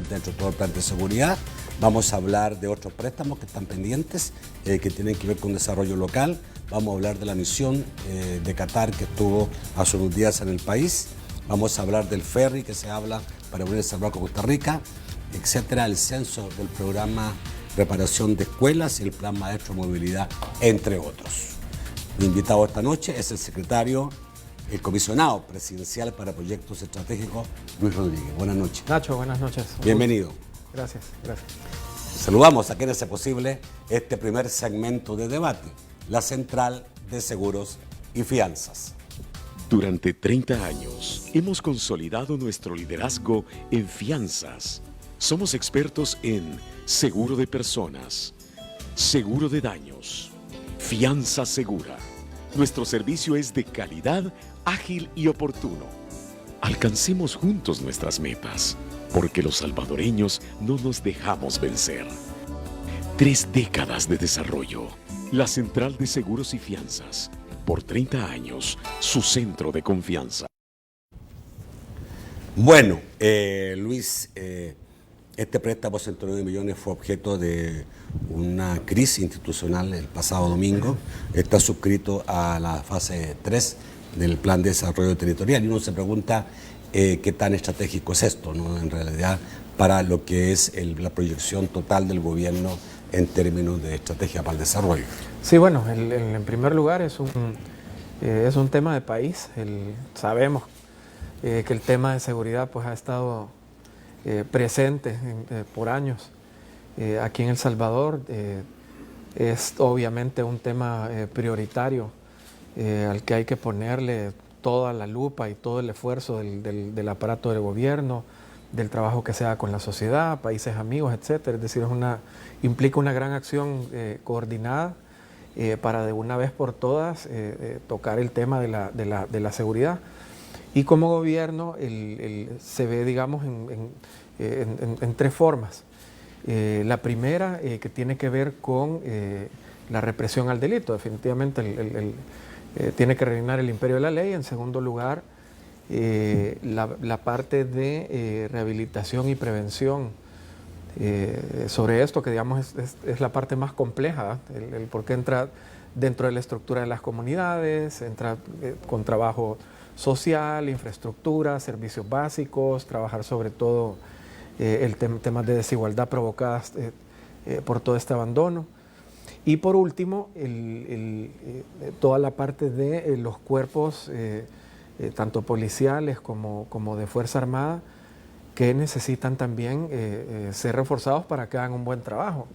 dentro de todo el plan de seguridad. Vamos a hablar de otros préstamos que están pendientes, que tienen que ver con desarrollo local. Vamos a hablar de la misión de Qatar que estuvo hace unos días en el país. Vamos a hablar del ferry que se habla para unir El Salvador con Costa Rica, etcétera. El censo del programa reparación de escuelas y el plan maestro de movilidad, entre otros. Mi invitado esta noche es el comisionado presidencial para proyectos estratégicos, Luis Rodríguez. Buenas noches. Nacho, buenas noches. Bienvenido. Gracias, gracias. Saludamos a quien hace posible este primer segmento de debate, la Central de Seguros y Fianzas. Durante 30 años hemos consolidado nuestro liderazgo en fianzas. Somos expertos en seguro de personas, seguro de daños, fianza segura. Nuestro servicio es de calidad, ágil y oportuno. Alcancemos juntos nuestras metas, porque los salvadoreños no nos dejamos vencer. 3 décadas de desarrollo. La Central de Seguros y Fianzas. Por 30 años, su centro de confianza. Bueno, Luis, este préstamo de 109 millones fue objeto de una crisis institucional el pasado domingo. Está suscrito a la fase 3 del Plan de Desarrollo Territorial y uno se pregunta qué tan estratégico es esto, ¿no? En realidad, para lo que es la proyección total del gobierno en términos de estrategia para el desarrollo. Sí, bueno, en primer lugar es un tema de país. Sabemos que el tema de seguridad pues, ha estado presente por años aquí en El Salvador. Es obviamente un tema prioritario al que hay que ponerle toda la lupa y todo el esfuerzo del aparato del gobierno, del trabajo que se haga con la sociedad, países amigos, etcétera. Es decir, implica una gran acción coordinada para de una vez por todas tocar el tema de la seguridad. Y como gobierno se ve, digamos, en 3 formas. La primera, que tiene que ver con la represión al delito. Definitivamente tiene que reinar el imperio de la ley. En segundo lugar, la parte de rehabilitación y prevención. Sobre esto, que digamos es la parte más compleja, porque entra dentro de la estructura de las comunidades, entra con trabajo social, infraestructura, servicios básicos, trabajar sobre todo temas de desigualdad provocadas por todo este abandono. Y por último, toda la parte de los cuerpos, tanto policiales como de Fuerza Armada, que necesitan también ser reforzados para que hagan un buen trabajo.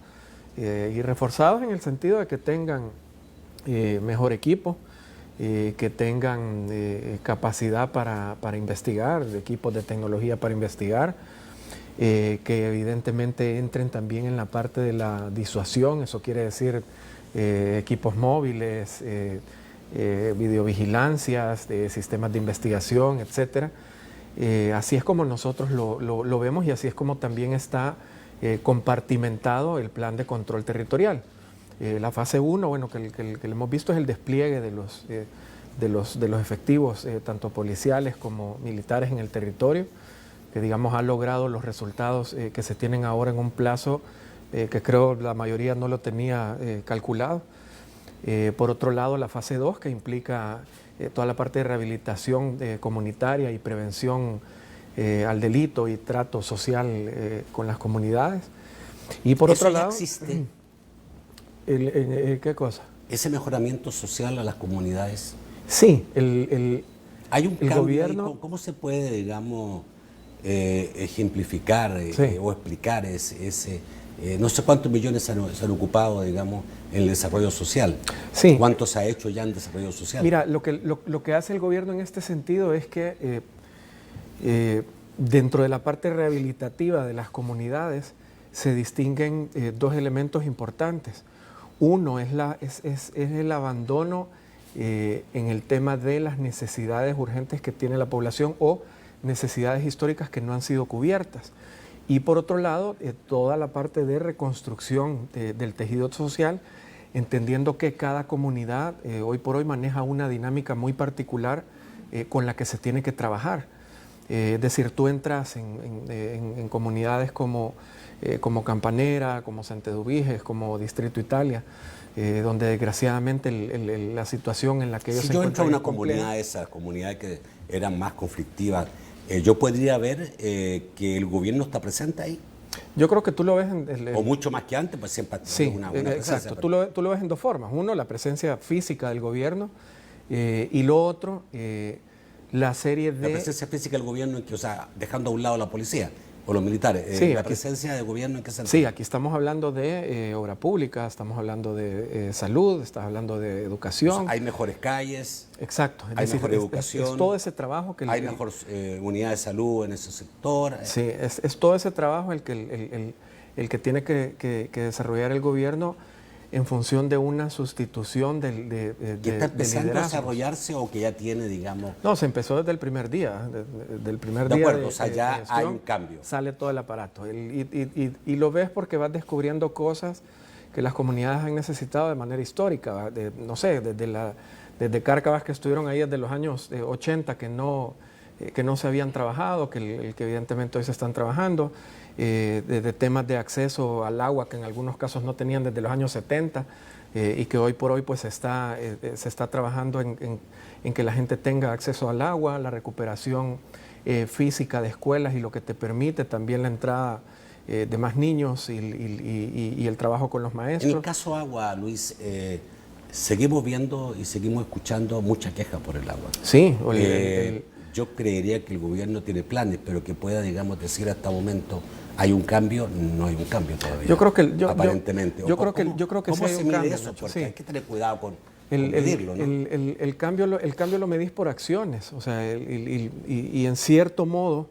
Y reforzados en el sentido de que tengan mejor equipo, que tengan capacidad para investigar, equipos de tecnología para investigar, que evidentemente entren también en la parte de la disuasión. Eso quiere decir equipos móviles, videovigilancias, sistemas de investigación, etcétera. Así es como nosotros lo vemos y así es como también está compartimentado el plan de control territorial. La fase 1, bueno, que hemos visto es el despliegue de los efectivos, tanto policiales como militares en el territorio, que digamos ha logrado los resultados que se tienen ahora en un plazo que creo la mayoría no lo tenía calculado. Por otro lado, la fase 2, que implica toda la parte de rehabilitación comunitaria y prevención al delito y trato social con las comunidades. Y por otro lado, ¿existe? ¿Qué cosa? ¿Ese mejoramiento social a las comunidades? Sí, hay un cambio gobierno. Ahí. ¿Cómo se puede, digamos, ejemplificar Sí. o explicar ese no sé cuántos millones se han ocupado, digamos, en el desarrollo social? Sí. ¿Cuánto se ha hecho ya en desarrollo social? Mira, lo que hace el gobierno en este sentido es que dentro de la parte rehabilitativa de las comunidades se distinguen 2 elementos importantes. Uno es el abandono en el tema de las necesidades urgentes que tiene la población o necesidades históricas que no han sido cubiertas. Y por otro lado, toda la parte de reconstrucción del tejido social, entendiendo que cada comunidad hoy por hoy maneja una dinámica muy particular con la que se tiene que trabajar. Es decir, tú entras en comunidades como Campanera, como Centedubiges, como Distrito Italia, donde desgraciadamente la situación en la que ellos si se yo entro a encuentran una es compleja. comunidad, esas comunidades que eran más conflictivas, yo podría ver que el gobierno está presente ahí. Yo creo que tú lo ves O mucho más que antes, pues siempre ha sí, tenido una presencia. exacto. Tú lo ves en dos formas. Uno, la presencia física del gobierno, y lo otro, la serie de... La presencia física del gobierno, en que, o sea, dejando a un lado a la policía o los militares. Sí, la aquí, presencia del gobierno, ¿en qué sentido? sí, aquí estamos hablando de obra pública, estamos hablando de salud, estamos hablando de educación. O sea, hay mejores calles. Exacto. Es Hay decir, mejor educación. es todo ese trabajo que... Hay mejor unidad de salud en ese sector. Sí, es todo ese trabajo el que tiene que desarrollar el gobierno en función de una sustitución de ¿Que está empezando a liderazgos. desarrollarse o que ya tiene, digamos? No, se empezó desde el primer día. Del primer De día acuerdo, o sea, ya gestión, hay un cambio. Sale todo el aparato. Y lo ves porque vas descubriendo cosas que las comunidades han necesitado de manera histórica. No sé, desde Cárcavas, que estuvieron ahí desde los años 80, que no se habían trabajado, que evidentemente hoy se están trabajando. De temas de acceso al agua que en algunos casos no tenían desde los años 70, y que hoy por hoy pues se está trabajando en que la gente tenga acceso al agua, la recuperación física de escuelas y lo que te permite también la entrada de más niños y el trabajo con los maestros. En el caso agua, Luis, seguimos viendo y seguimos escuchando mucha queja por el agua. Sí. Yo creería que el gobierno tiene planes, pero que pueda, digamos, decir hasta el momento hay un cambio, no hay un cambio todavía. Yo creo que aparentemente. Yo creo que ¿Cómo sí hay se un mide cambio, eso? Nacho, Porque sí. hay que tener cuidado con El medirlo, ¿no? el cambio lo medís por acciones, o sea, y en cierto modo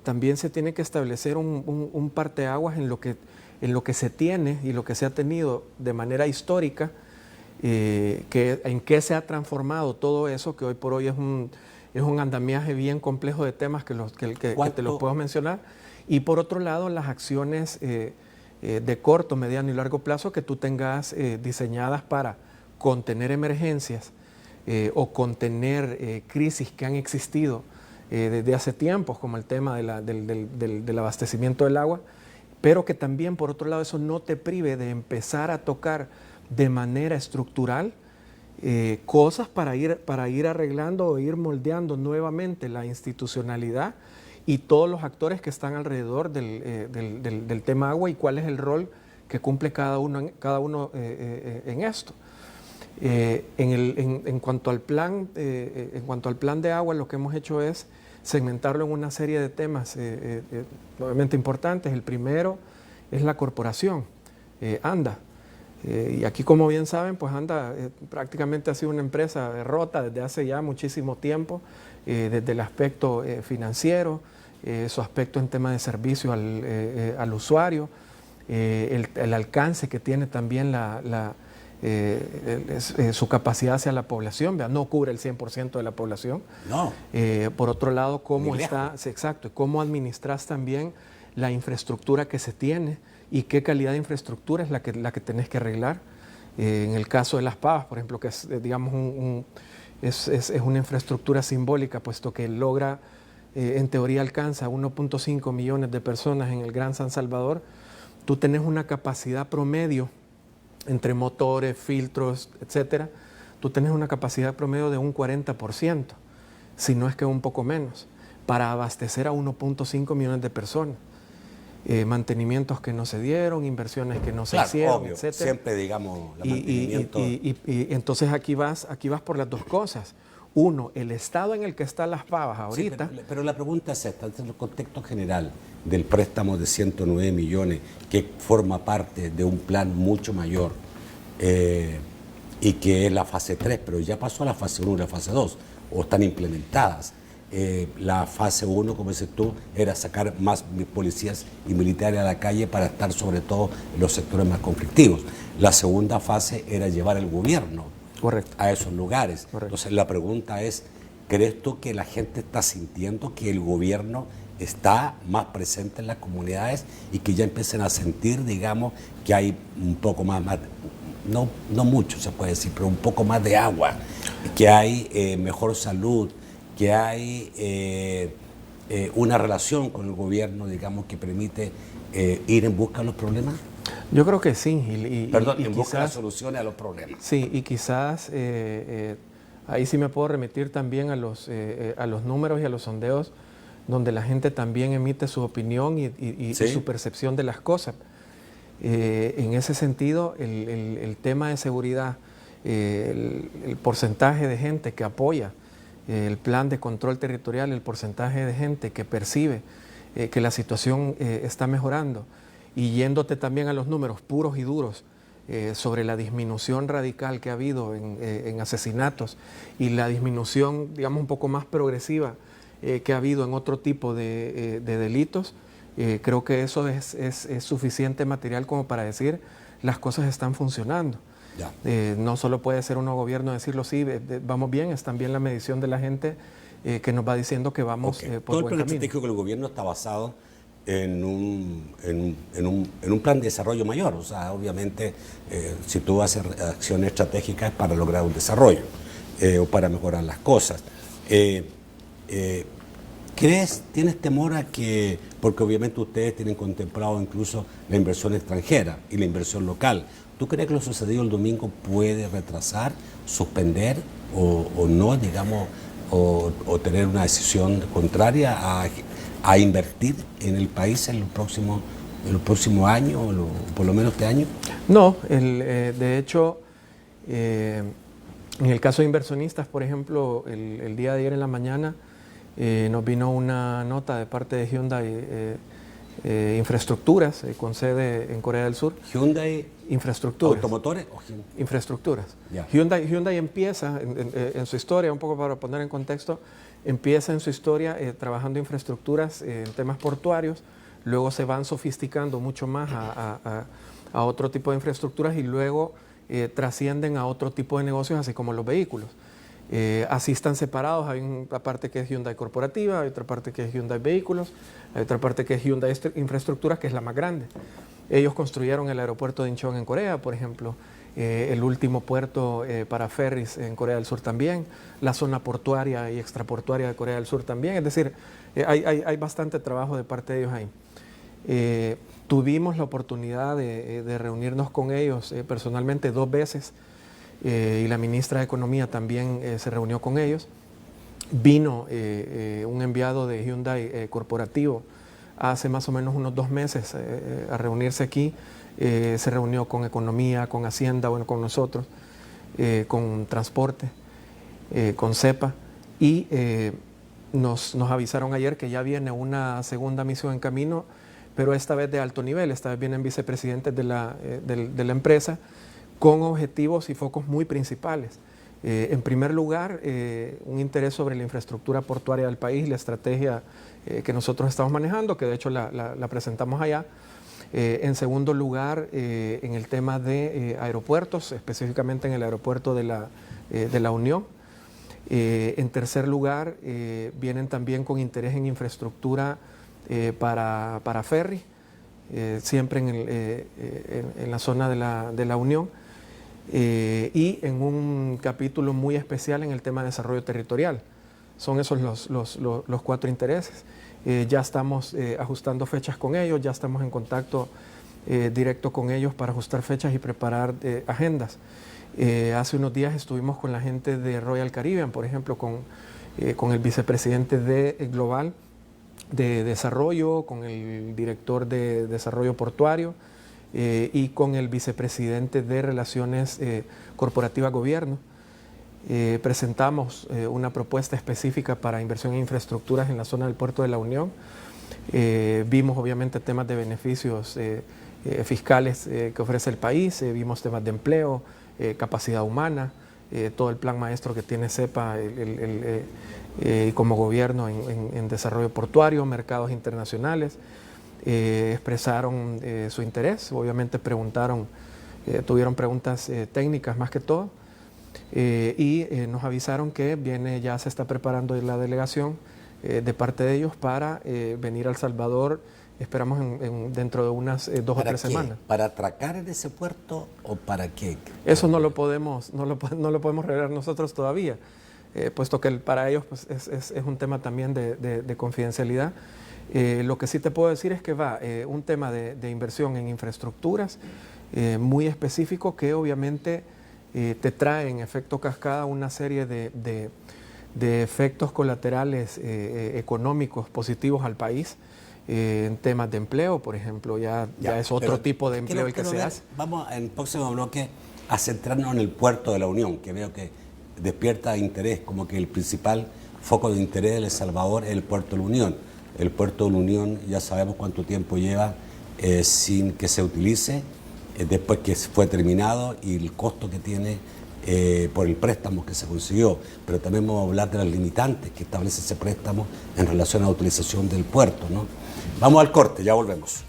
también se tiene que establecer un parteaguas en lo que se tiene y lo que se ha tenido de manera histórica, en qué se ha transformado todo eso, que hoy por hoy es un andamiaje bien complejo de temas que te los puedo mencionar. Y por otro lado, las acciones de corto, mediano y largo plazo que tú tengas diseñadas para contener emergencias o contener crisis que han existido desde hace tiempos, como el tema del abastecimiento del agua, pero que también, por otro lado, eso no te prive de empezar a tocar de manera estructural cosas para ir arreglando o ir moldeando nuevamente la institucionalidad y todos los actores que están alrededor del tema agua y cuál es el rol que cumple cada uno en esto. En cuanto al plan de agua, lo que hemos hecho es segmentarlo en una serie de temas obviamente importantes. El primero es la corporación, ANDA. Y aquí, como bien saben, pues ANDA prácticamente ha sido una empresa rota desde hace ya muchísimo tiempo, desde el aspecto financiero, su aspecto en tema de servicio al usuario, el alcance que tiene también su capacidad hacia la población, ¿verdad? No cubre el 100% de la población. No. Por otro lado, cómo administras también la infraestructura que se tiene y qué calidad de infraestructura es la que tenés que arreglar. En el caso de Las Pavas, por ejemplo, que es, digamos, es una infraestructura simbólica, puesto que logra, en teoría alcanza 1.5 millones de personas en el Gran San Salvador. Tú tenés una capacidad promedio entre motores, filtros, etcétera. Tú tenés una capacidad promedio de un 40%, si no es que un poco menos, para abastecer a 1.5 millones de personas. Mantenimientos que no se dieron, inversiones que no se hicieron, obvio, etcétera. siempre, digamos, el mantenimiento. Y entonces aquí vas por las dos cosas. Uno, el estado en el que están Las Pavas ahorita. Sí, pero la pregunta es esta, en el contexto general del préstamo de 109 millones, que forma parte de un plan mucho mayor, y que es la fase 3, pero ya pasó a la fase 1 y la fase 2, o están implementadas. La fase 1, como dices tú, era sacar más policías y militares a la calle para estar sobre todo en los sectores más conflictivos. La segunda fase era llevar el gobierno a esos lugares. Correcto. Entonces la pregunta es, ¿crees tú que la gente está sintiendo que el gobierno está más presente en las comunidades y que ya empiecen a sentir, digamos, que hay un poco más no mucho se puede decir, pero un poco más de agua, que hay mejor salud, que hay una relación con el gobierno, digamos, que permite ir en busca de los problemas? Yo creo que sí. En busca de soluciones a los problemas. Sí, y quizás ahí sí me puedo remitir también a los números y a los sondeos donde la gente también emite su opinión y ¿Sí? su percepción de las cosas. En ese sentido, el tema de seguridad, el porcentaje de gente que apoya el plan de control territorial, el porcentaje de gente que percibe que la situación está mejorando, y yéndote también a los números puros y duros sobre la disminución radical que ha habido en asesinatos y la disminución, digamos, un poco más progresiva que ha habido en otro tipo de delitos, creo que eso es suficiente material como para decir las cosas están funcionando. No solo puede ser un gobierno decirlo, sí, vamos bien, es también la medición de la gente que nos va diciendo que vamos por buen camino. Todo el plan estratégico del gobierno está basado en un plan de desarrollo mayor. O sea, obviamente, si tú haces acciones estratégicas es para lograr un desarrollo o para mejorar las cosas. ¿Tienes temor a que, porque obviamente ustedes tienen contemplado incluso la inversión extranjera y la inversión local, ¿tú crees que lo sucedido el domingo puede retrasar, suspender o no, digamos, o tener una decisión contraria a invertir en el país en los próximos años, o por lo menos este año? No, de hecho, en el caso de inversionistas, por ejemplo, el día de ayer en la mañana nos vino una nota de parte de Hyundai Infraestructuras, con sede en Corea del Sur. Hyundai Infraestructuras. ¿Automotores? Infraestructuras. Yeah. Hyundai empieza en su historia, un poco para poner en contexto, empieza en su historia trabajando infraestructuras en temas portuarios, luego se van sofisticando mucho más a otro tipo de infraestructuras y luego trascienden a otro tipo de negocios, así como los vehículos. Así están separados, hay una parte que es Hyundai Corporativa, hay otra parte que es Hyundai Vehículos, hay otra parte que es Hyundai Infraestructuras, que es la más grande. Ellos construyeron el aeropuerto de Incheon en Corea, por ejemplo, el último puerto para ferries en Corea del Sur también, la zona portuaria y extraportuaria de Corea del Sur también, es decir, hay bastante trabajo de parte de ellos ahí. Tuvimos la oportunidad de reunirnos con ellos personalmente 2 veces, y la ministra de Economía también se reunió con ellos. Vino un enviado de Hyundai corporativo hace más o menos unos 2 meses a reunirse aquí. Se reunió con Economía, con Hacienda, bueno, con nosotros, con Transporte, con CEPA, y nos avisaron ayer que ya viene una segunda misión en camino, pero esta vez de alto nivel. Esta vez vienen vicepresidentes de la empresa con objetivos y focos muy principales. En primer lugar, un interés sobre la infraestructura portuaria del país, la estrategia que nosotros estamos manejando, que de hecho la presentamos allá. En segundo lugar, en el tema de aeropuertos, específicamente en el aeropuerto de la Unión. En tercer lugar, vienen también con interés en infraestructura para ferry, siempre en la zona de la Unión. Y en un capítulo muy especial en el tema de desarrollo territorial. Son esos los 4 intereses. Ya estamos ajustando fechas con ellos, ya estamos en contacto directo con ellos para ajustar fechas y preparar agendas. Hace unos días estuvimos con la gente de Royal Caribbean, por ejemplo, con el vicepresidente de Global de Desarrollo, con el director de Desarrollo Portuario, y con el vicepresidente de Relaciones Corporativas Gobierno. Presentamos una propuesta específica para inversión en infraestructuras en la zona del Puerto de la Unión. Vimos obviamente temas de beneficios fiscales que ofrece el país, vimos temas de empleo, capacidad humana, todo el plan maestro que tiene CEPA como gobierno en desarrollo portuario, mercados internacionales. Expresaron su interés, obviamente tuvieron preguntas técnicas más que todo, y nos avisaron que ya se está preparando la delegación de parte de ellos para venir a El Salvador, esperamos dentro de unas 2 o 3 semanas. ¿Para atracar en ese puerto o para qué? Eso no lo podemos revelar nosotros todavía. puesto que para ellos pues, es un tema también de confidencialidad. Lo que sí te puedo decir es que va un tema de inversión en infraestructuras muy específico que obviamente te trae en efecto cascada una serie de efectos colaterales económicos positivos al país. En temas de empleo, por ejemplo, ya es otro tipo de empleo el que se hace. Vamos en el próximo bloque a centrarnos en el puerto de la Unión, que veo que despierta interés, como que el principal foco de interés de El Salvador es el puerto de la Unión. El puerto de la Unión ya sabemos cuánto tiempo lleva sin que se utilice, después que fue terminado y el costo que tiene por el préstamo que se consiguió, pero también vamos a hablar de las limitantes que establece ese préstamo en relación a la utilización del puerto, ¿no? Vamos al corte, ya volvemos.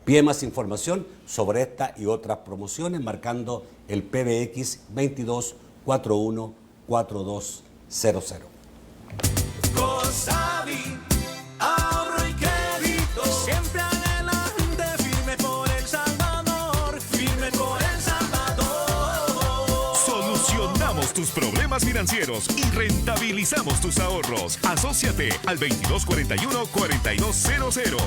Pide más información sobre esta y otras promociones marcando el PBX 22414200. Cosabi, ahorro y crédito, siempre adelante, firme por El Salvador, firme por El Salvador. Solucionamos tus problemas financieros y rentabilizamos tus ahorros. Asóciate al 2241-4200.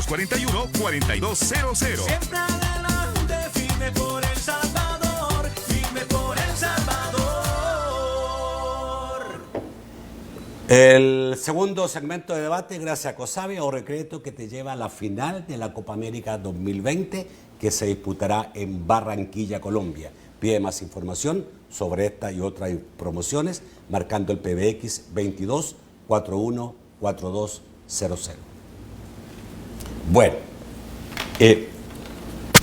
2241-4200. Siempre adelante, firme por El Salvador, firme por El Salvador. El segundo segmento de debate, gracias a Cosabi, ahorro y crédito, que te lleva a la final de la Copa América 2020 que se disputará en Barranquilla, Colombia. Pide más información sobre esta y otras promociones marcando el PBX 22414200. Bueno,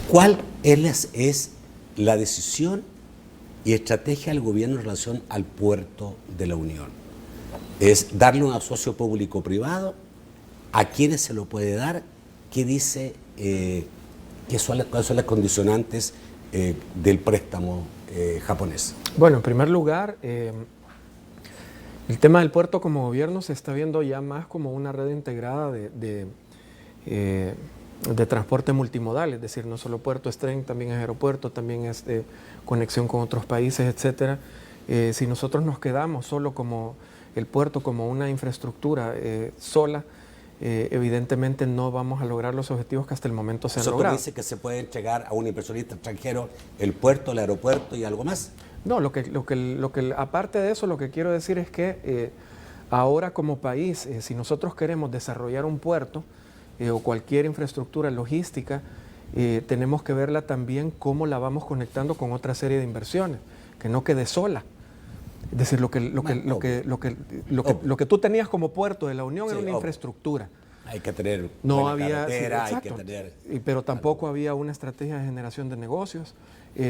¿cuál es la decisión y estrategia del gobierno en relación al puerto de la Unión? ¿Es darle un socio público-privado? ¿A quiénes se lo puede dar? ¿Qué dice? ¿Cuáles son las condicionantes del préstamo japonés? Bueno, en primer lugar, el tema del puerto como gobierno se está viendo ya más como una red integrada de transporte multimodal, es decir, no solo puerto, es tren, también es aeropuerto, también es conexión con otros países, etcétera. Si nosotros nos quedamos solo como el puerto, como una infraestructura sola, evidentemente no vamos a lograr los objetivos que hasta el momento se han logrado. ¿Eso dice que se puede entregar a un inversionista extranjero el puerto, el aeropuerto y algo más? No, aparte de eso, lo que quiero decir es que ahora como país, si nosotros queremos desarrollar un puerto o cualquier infraestructura logística, tenemos que verla también cómo la vamos conectando con otra serie de inversiones, que no quede sola. Es decir, lo que tú tenías como puerto de la Unión era una infraestructura. Hay que tener No buena había, carretera, sí, hay que exacto. tener... Pero tampoco había una estrategia de generación de negocios,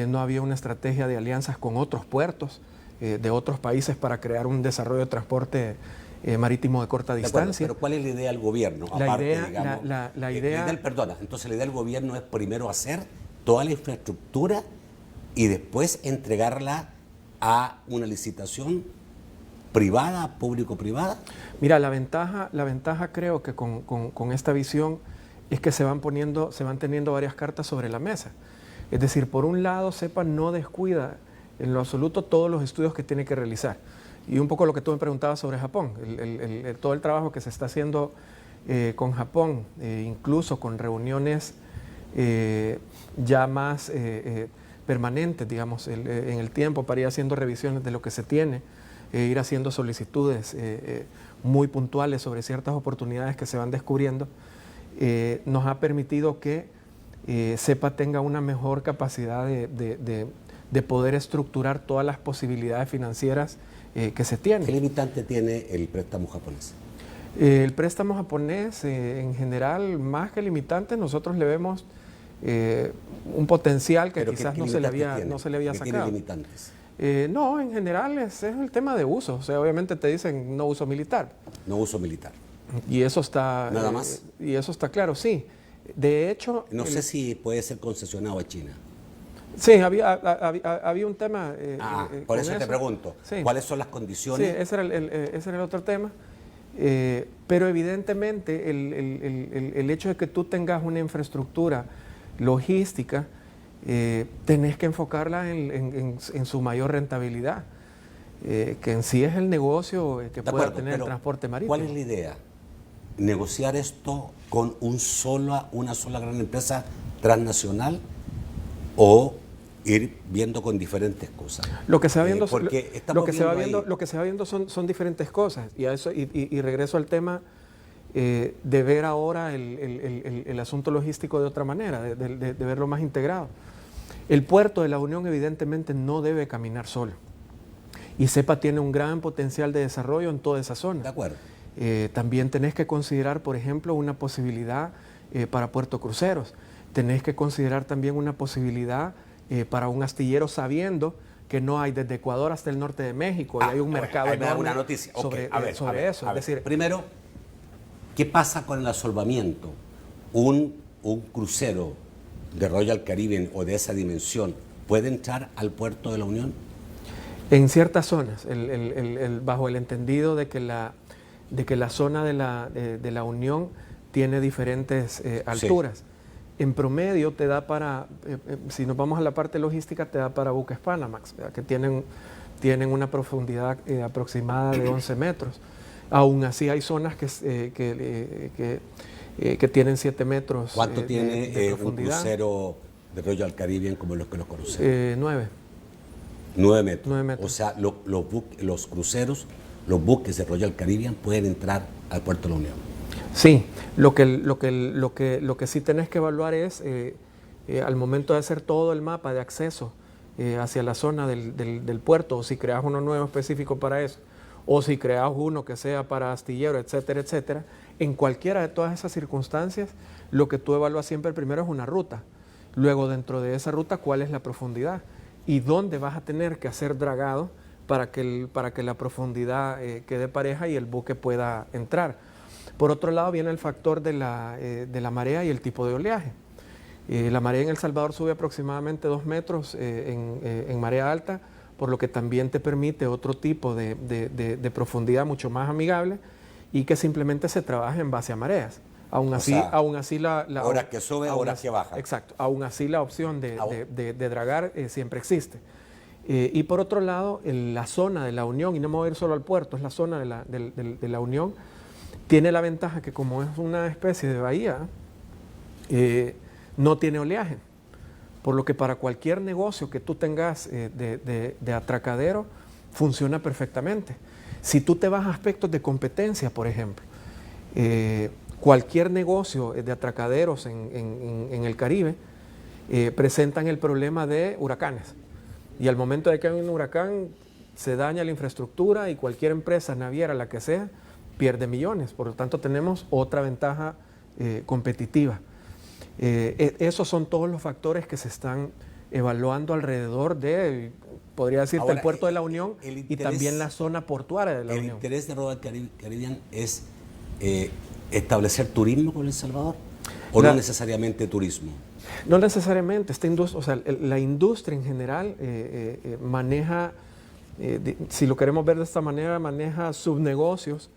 no había una estrategia de alianzas con otros puertos de otros países para crear un desarrollo de transporte marítimo de corta De acuerdo, distancia. pero ¿cuál es la idea del gobierno? La Aparte, idea- digamos, la idea- perdona, entonces la idea del gobierno es primero hacer toda la infraestructura y después entregarla a una licitación privada, público-privada. Mira, la ventaja creo que con esta visión es que se van teniendo varias cartas sobre la mesa. Es decir, por un lado, CEPA no descuida en lo absoluto todos los estudios que tiene que realizar. Y un poco lo que tú me preguntabas sobre Japón, todo el trabajo que se está haciendo con Japón, incluso con reuniones ya más permanentes, digamos, en el tiempo para ir haciendo revisiones de lo que se tiene, ir haciendo solicitudes muy puntuales sobre ciertas oportunidades que se van descubriendo, nos ha permitido que CEPA tenga una mejor capacidad de poder estructurar todas las posibilidades financieras que se tienen. ¿Qué limitante tiene el préstamo japonés? El préstamo japonés, en general, más que limitante, nosotros le vemos un potencial que ¿Pero quizás qué no se le había ¿Qué tiene sacado. limitantes? No, en general es el tema de uso. O sea, obviamente te dicen no uso militar. No uso militar. Y eso está... ¿Nada más? Y eso está claro, sí. De hecho... No sé si puede ser concesionado a China. Sí, había un tema... por con eso te pregunto, Sí. ¿cuáles son las Sí, condiciones? ese era el otro tema. Pero evidentemente el hecho de que tú tengas una infraestructura logística, tenés que enfocarla en su mayor rentabilidad, que en sí es el negocio que De pueda acuerdo, tener el pero transporte marítimo. ¿cuál es la idea? ¿Negociar esto con una sola gran empresa transnacional o ir viendo con diferentes cosas? Lo que se va viendo, porque lo estamos que se va viendo viendo, ahí- lo que se va viendo son diferentes cosas. Y, a eso, y regreso al tema de ver ahora el asunto logístico de otra manera, de verlo más integrado. El puerto de la Unión evidentemente no debe caminar solo. Y CEPA tiene un gran potencial de desarrollo en toda esa zona. De acuerdo. También tenés que considerar, por ejemplo, una posibilidad para Puerto Cruceros. Tenés que considerar también una posibilidad para un astillero, sabiendo que no hay desde Ecuador hasta el norte de México y hay un mercado ahí me da enorme una noticia. Ok, sobre eso. Es a ver. decir, Primero, ¿qué pasa con el asolvamiento? Un crucero de Royal Caribbean o de esa dimensión puede entrar al puerto de la Unión. en ciertas zonas, bajo el entendido de que la zona de la Unión tiene diferentes alturas. En promedio te da para, si nos vamos a la parte logística, te da para buques Panamax, ¿verdad? Que tienen una profundidad aproximada de 11 metros. Aún así hay zonas que tienen 7 metros ¿Cuánto tiene de un profundidad. crucero de Royal Caribbean como los que los conocemos? 9. 9 metros. 9 metros. O sea, los cruceros, los buques de Royal Caribbean pueden entrar al puerto de la Unión. Sí, lo que sí tenés que evaluar es, al momento de hacer todo el mapa de acceso hacia la zona del puerto, o si creas uno nuevo específico para eso, o si creas uno que sea para astillero, etcétera, etcétera, en cualquiera de todas esas circunstancias, lo que tú evalúas siempre primero es una ruta. Luego, dentro de esa ruta, ¿cuál es la profundidad? Y dónde vas a tener que hacer dragado para que la profundidad quede pareja y el buque pueda entrar. Por otro lado viene el factor de la marea y el tipo de oleaje. La marea en El Salvador sube aproximadamente 2 metros en marea alta, por lo que también te permite otro tipo de profundidad mucho más amigable y que simplemente se trabaja en base a mareas. Aún así, horas que sube, horas que baja. Exacto. Aún así la opción de dragar siempre existe. Y por otro lado, en la zona de la Unión, y no me voy a ir solo al puerto, es la zona de la Unión, tiene la ventaja que como es una especie de bahía, no tiene oleaje. Por lo que para cualquier negocio que tú tengas de atracadero, funciona perfectamente. Si tú te vas a aspectos de competencia, por ejemplo, cualquier negocio de atracaderos en el Caribe presentan el problema de huracanes. Y al momento de que hay un huracán, se daña la infraestructura y cualquier empresa naviera, la que sea, pierde millones. Por lo tanto, tenemos otra ventaja competitiva. Esos son todos los factores que se están evaluando alrededor de, podría decirte, Ahora, el puerto de la Unión y interés, también la zona portuaria de la Unión. ¿El interés de Royal Caribbean es establecer turismo con El Salvador o no necesariamente turismo? No necesariamente. Esta industria, o sea, la industria en general maneja, si lo queremos ver de esta manera, maneja subnegocios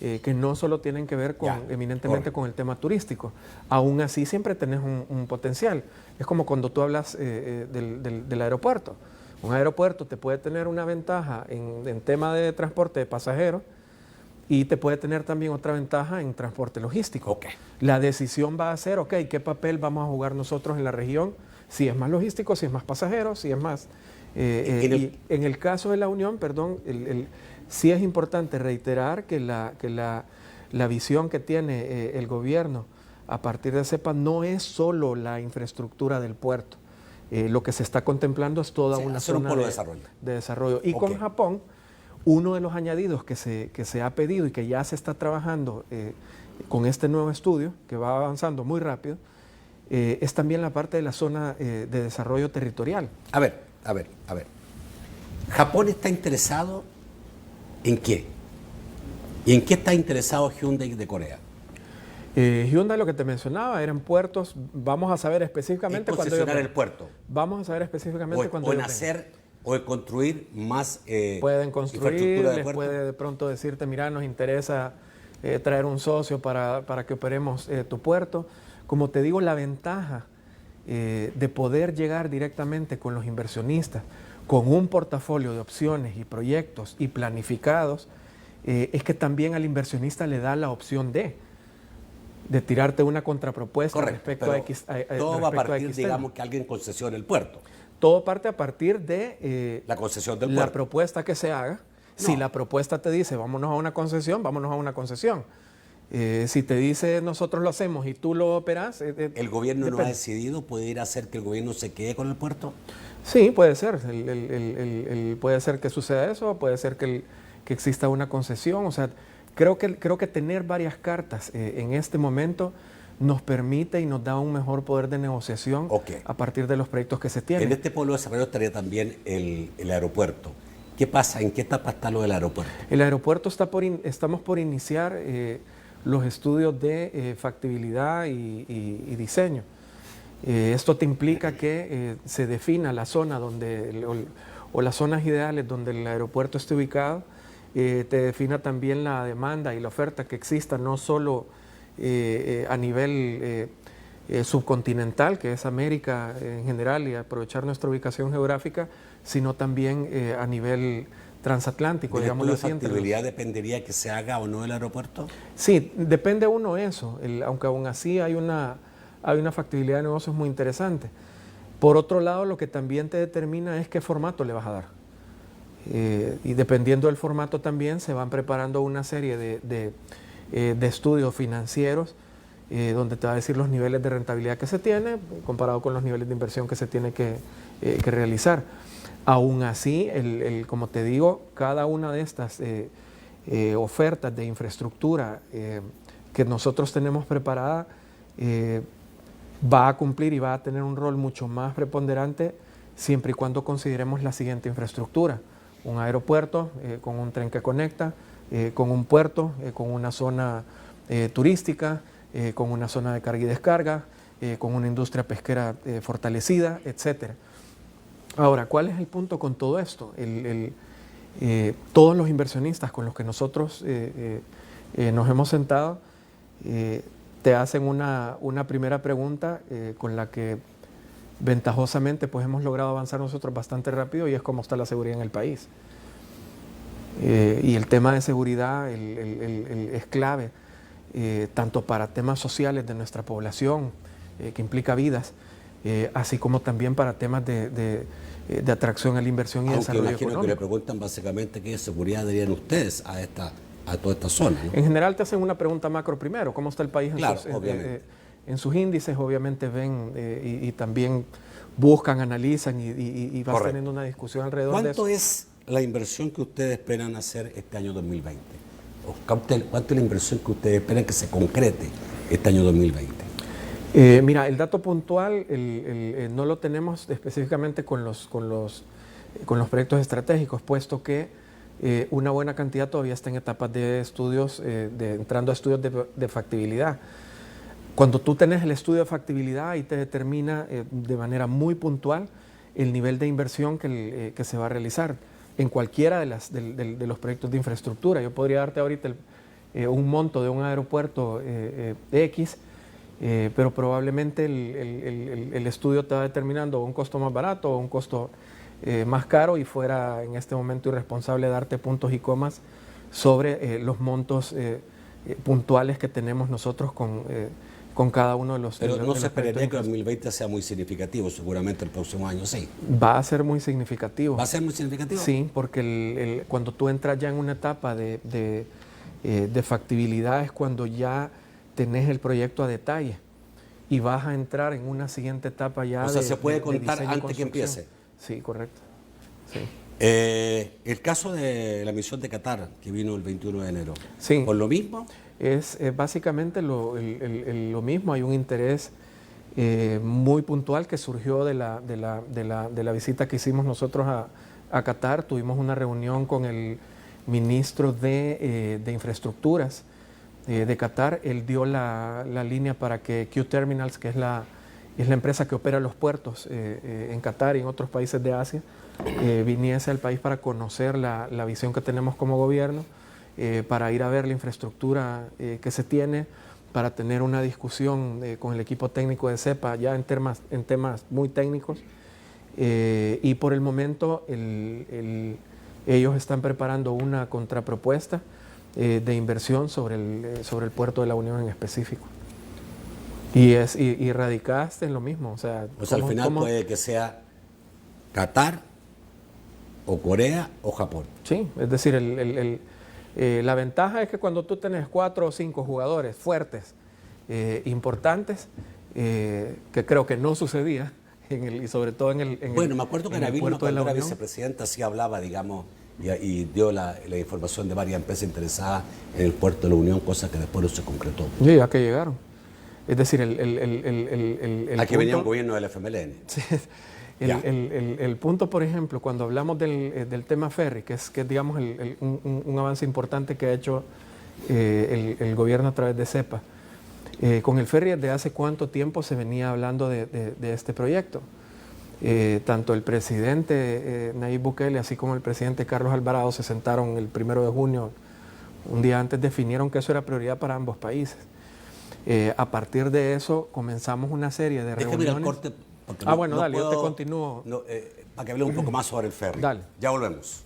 que no solo tienen que ver eminentemente con el tema turístico. Aún así siempre tenés un potencial. Es como cuando tú hablas del aeropuerto. Un aeropuerto te puede tener una ventaja en tema de transporte de pasajeros y te puede tener también otra ventaja en transporte logístico. Okay. La decisión va a ser, ok, ¿qué papel vamos a jugar nosotros en la región? Si es más logístico, si es más pasajeros, si es más... y en el caso de la Unión, perdón, sí es importante reiterar que la visión que tiene el gobierno a partir de CEPA no es solo la infraestructura del puerto. Lo que se está contemplando es toda una zona de desarrollo. Y con Japón, uno de los añadidos que se ha pedido y que ya se está trabajando con este nuevo estudio, que va avanzando muy rápido, es también la parte de la zona de desarrollo territorial. A ver. ¿Japón está interesado en qué? ¿Y en qué está interesado Hyundai de Corea? Hyundai, lo que te mencionaba, eran puertos. Vamos a saber específicamente cuando el puerto. Vamos a saber específicamente cuando en hacer o en construir más pueden construir, les puede de pronto decirte, mira, nos interesa traer un socio para que operemos tu puerto. Como te digo, la ventaja de poder llegar directamente con los inversionistas, con un portafolio de opciones y proyectos y planificados, es que también al inversionista le da la opción de tirarte una contrapropuesta respecto a X. Todo va a partir, digamos, que alguien concesione el puerto. Todo parte a partir de la concesión del puerto. La propuesta que se haga. No. Si la propuesta te dice vámonos a una concesión, vámonos a una concesión. Si te dice nosotros lo hacemos y tú lo operas... ¿El gobierno no ha decidido? ¿Puede ir a hacer que el gobierno se quede con el puerto? Sí, puede ser. Puede ser que suceda eso, puede ser que exista una concesión. O sea, creo que tener varias cartas en este momento nos permite y nos da un mejor poder de negociación a partir de los proyectos que se tienen. En este pueblo de desarrollo estaría también el aeropuerto. ¿Qué pasa? ¿En qué etapa está lo del aeropuerto? El aeropuerto estamos por iniciar los estudios de factibilidad y diseño. Esto te implica que se defina la zona donde, o las zonas ideales donde el aeropuerto esté ubicado, te defina también la demanda y la oferta que exista, no solo a nivel subcontinental, que es América en general, y aprovechar nuestra ubicación geográfica, sino también a nivel transatlántico, digamos. ¿La factibilidad dependería que se haga o no el aeropuerto? Sí, depende uno eso, aunque aún así hay una factibilidad de negocios muy interesante. Por otro lado, lo que también te determina es qué formato le vas a dar. Y dependiendo del formato también se van preparando una serie de estudios financieros donde te va a decir los niveles de rentabilidad que se tiene comparado con los niveles de inversión que se tiene que realizar. Aún así, como te digo, cada una de estas ofertas de infraestructura que nosotros tenemos preparada va a cumplir y va a tener un rol mucho más preponderante siempre y cuando consideremos la siguiente infraestructura: un aeropuerto con un tren que conecta, con un puerto, con una zona turística, con una zona de carga y descarga, con una industria pesquera fortalecida, etcétera. Ahora, ¿cuál es el punto con todo esto? Todos los inversionistas con los que nosotros nos hemos sentado te hacen una primera pregunta con la que ventajosamente pues hemos logrado avanzar nosotros bastante rápido, y es cómo está la seguridad en el país. Y el tema de seguridad es clave, tanto para temas sociales de nuestra población, que implica vidas, así como también para temas de atracción a la inversión y desarrollo económico. Aunque le preguntan básicamente qué seguridad darían ustedes a toda esta zona, ¿no? En general te hacen una pregunta macro primero: ¿cómo está el país en sus índices? Obviamente ven y también buscan, analizan y vas teniendo una discusión alrededor de eso. ¿Cuánto es la inversión que ustedes esperan hacer este año 2020? ¿Cuánto es la inversión que ustedes esperan que se concrete este año 2020? Mira, el dato puntual no lo tenemos específicamente con los proyectos estratégicos, puesto que una buena cantidad todavía está en etapas de estudios, entrando a estudios de factibilidad. Cuando tú tenés el estudio de factibilidad, ahí te determina de manera muy puntual el nivel de inversión que se va a realizar en cualquiera de los proyectos de infraestructura. Yo podría darte ahorita un monto de un aeropuerto X, pero probablemente el estudio te va determinando un costo más barato o un costo más caro, y fuera en este momento irresponsable darte puntos y comas sobre los montos puntuales que tenemos nosotros con cada uno de los. Pero no se esperaría que el proyectos. 2020 sea muy significativo, seguramente el próximo año sí. Va a ser muy significativo. ¿Va a ser muy significativo? Sí, porque cuando tú entras ya en una etapa de factibilidad es cuando ya tenés el proyecto a detalle y vas a entrar en una siguiente etapa ya. O sea, se puede de contar diseño y antes que construcción. empiece. Sí, correcto. Sí. El caso de la misión de Qatar, que vino el 21 de enero, Sí. ¿por lo mismo? Es básicamente lo mismo. Hay un interés muy puntual que surgió de la visita que hicimos nosotros a Qatar. Tuvimos una reunión con el ministro de Infraestructuras de Qatar. Él dio la línea para que Q-Terminals, que es la empresa que opera los puertos en Qatar y en otros países de Asia, viniese al país para conocer la visión que tenemos como gobierno, para ir a ver la infraestructura que se tiene, para tener una discusión con el equipo técnico de CEPA ya en temas muy técnicos. Y por el momento ellos están preparando una contrapropuesta de inversión sobre el puerto de la Unión en específico. Y radicaste en lo mismo. O sea, Al final puede que sea Qatar o Corea o Japón. Sí, es decir, la ventaja es que cuando tú tenés 4 o 5 jugadores fuertes, importantes, que creo que no sucedía, y sobre todo en el Bueno, me acuerdo que en el Nabil, puerto de la cuando era Unión. vicepresidenta, sí hablaba, digamos, y dio la información de varias empresas interesadas en el puerto de la Unión, cosa que después no se concretó. Sí, ya que llegaron. Es decir, el Aquí venía un punto, gobierno del FMLN. sí, Ya. el punto, por ejemplo, cuando hablamos del tema ferry, que es digamos, un avance importante que ha hecho el gobierno a través de CEPA, con el ferry, ¿desde hace cuánto tiempo se venía hablando de este proyecto? Tanto el presidente Nayib Bukele, así como el presidente Carlos Alvarado, se sentaron el 1 de junio, un día antes, definieron que eso era prioridad para ambos países. A partir de eso comenzamos una serie de Déjame ir al reuniones. corte. Porque Bueno, dale, yo te continúo. Para que hable un poco más sobre el ferry. Dale. Ya volvemos.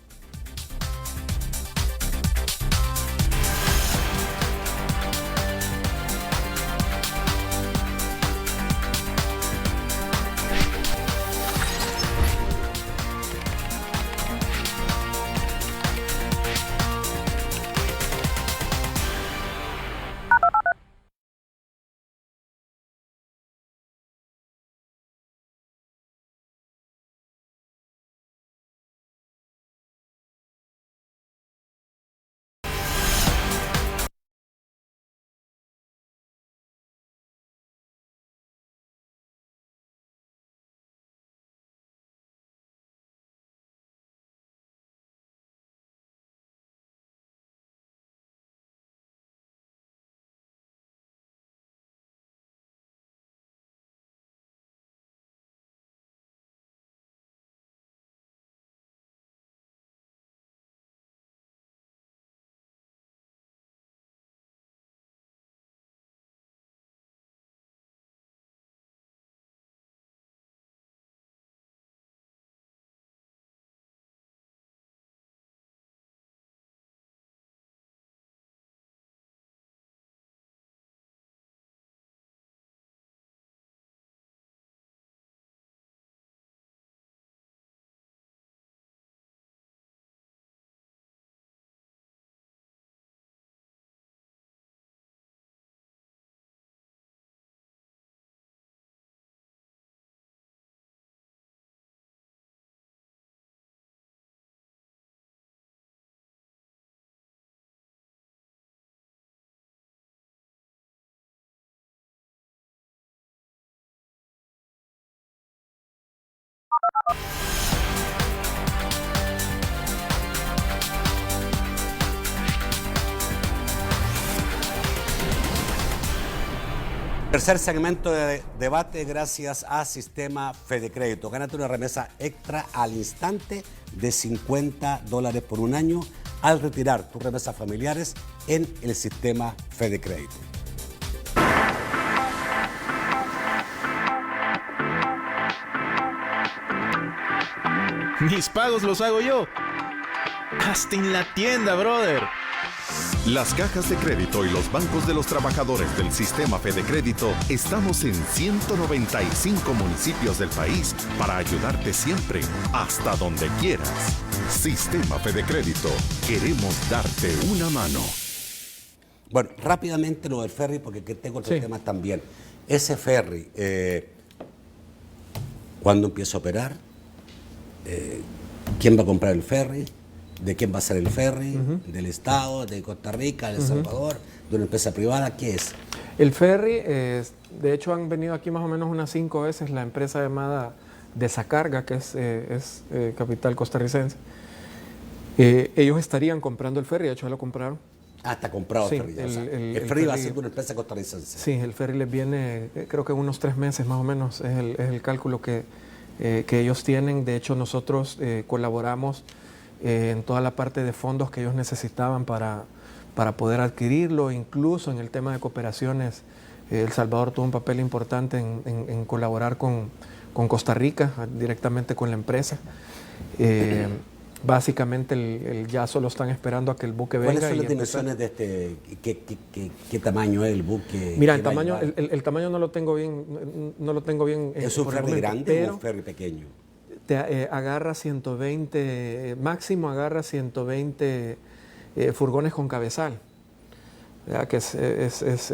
Tercer segmento de debate gracias a Sistema Fedecrédito. Gánate una remesa extra al instante de $50 por un año al retirar tus remesas familiares en el Sistema Fedecrédito. Mis pagos los hago yo. Hasta en la tienda, brother. Las cajas de crédito y los bancos de los trabajadores del Sistema Fedecrédito estamos en 195 municipios del país para ayudarte siempre, hasta donde quieras. Sistema Fedecrédito, queremos darte una mano. Bueno, rápidamente lo del ferry, porque aquí tengo otros temas también. Ese ferry, ¿cuándo empieza a operar? ¿Quién va a comprar el ferry? ¿De quién va a ser el ferry? ¿Del Estado? ¿De Costa Rica? ¿De El Salvador? ¿De una empresa privada? ¿Qué es? El ferry, de hecho han venido aquí más o menos unas 5 veces la empresa llamada Desacarga, que es capital costarricense. Ellos estarían comprando el ferry, de hecho ya lo compraron. Ah, está comprado Sí, el ferry. el ferry va a ferry- ser una empresa costarricense. Sí, el ferry les viene, creo que en unos 3 meses más o menos, es el cálculo que ellos tienen. De hecho, nosotros colaboramos en toda la parte de fondos que ellos necesitaban para poder adquirirlo. Incluso en el tema de cooperaciones, El Salvador tuvo un papel importante en colaborar con Costa Rica, directamente con la empresa. Básicamente ya solo están esperando a que el buque venga. ¿Cuáles son las y empezar. dimensiones de este? ¿Qué tamaño es el buque? Mira, que el va a tamaño, llevar? el tamaño no lo tengo bien. ¿Es un por el ferry momento, grande o pero un ferry pequeño? te agarra 120, máximo agarra 120 furgones con cabezal. ¿Verdad? Que es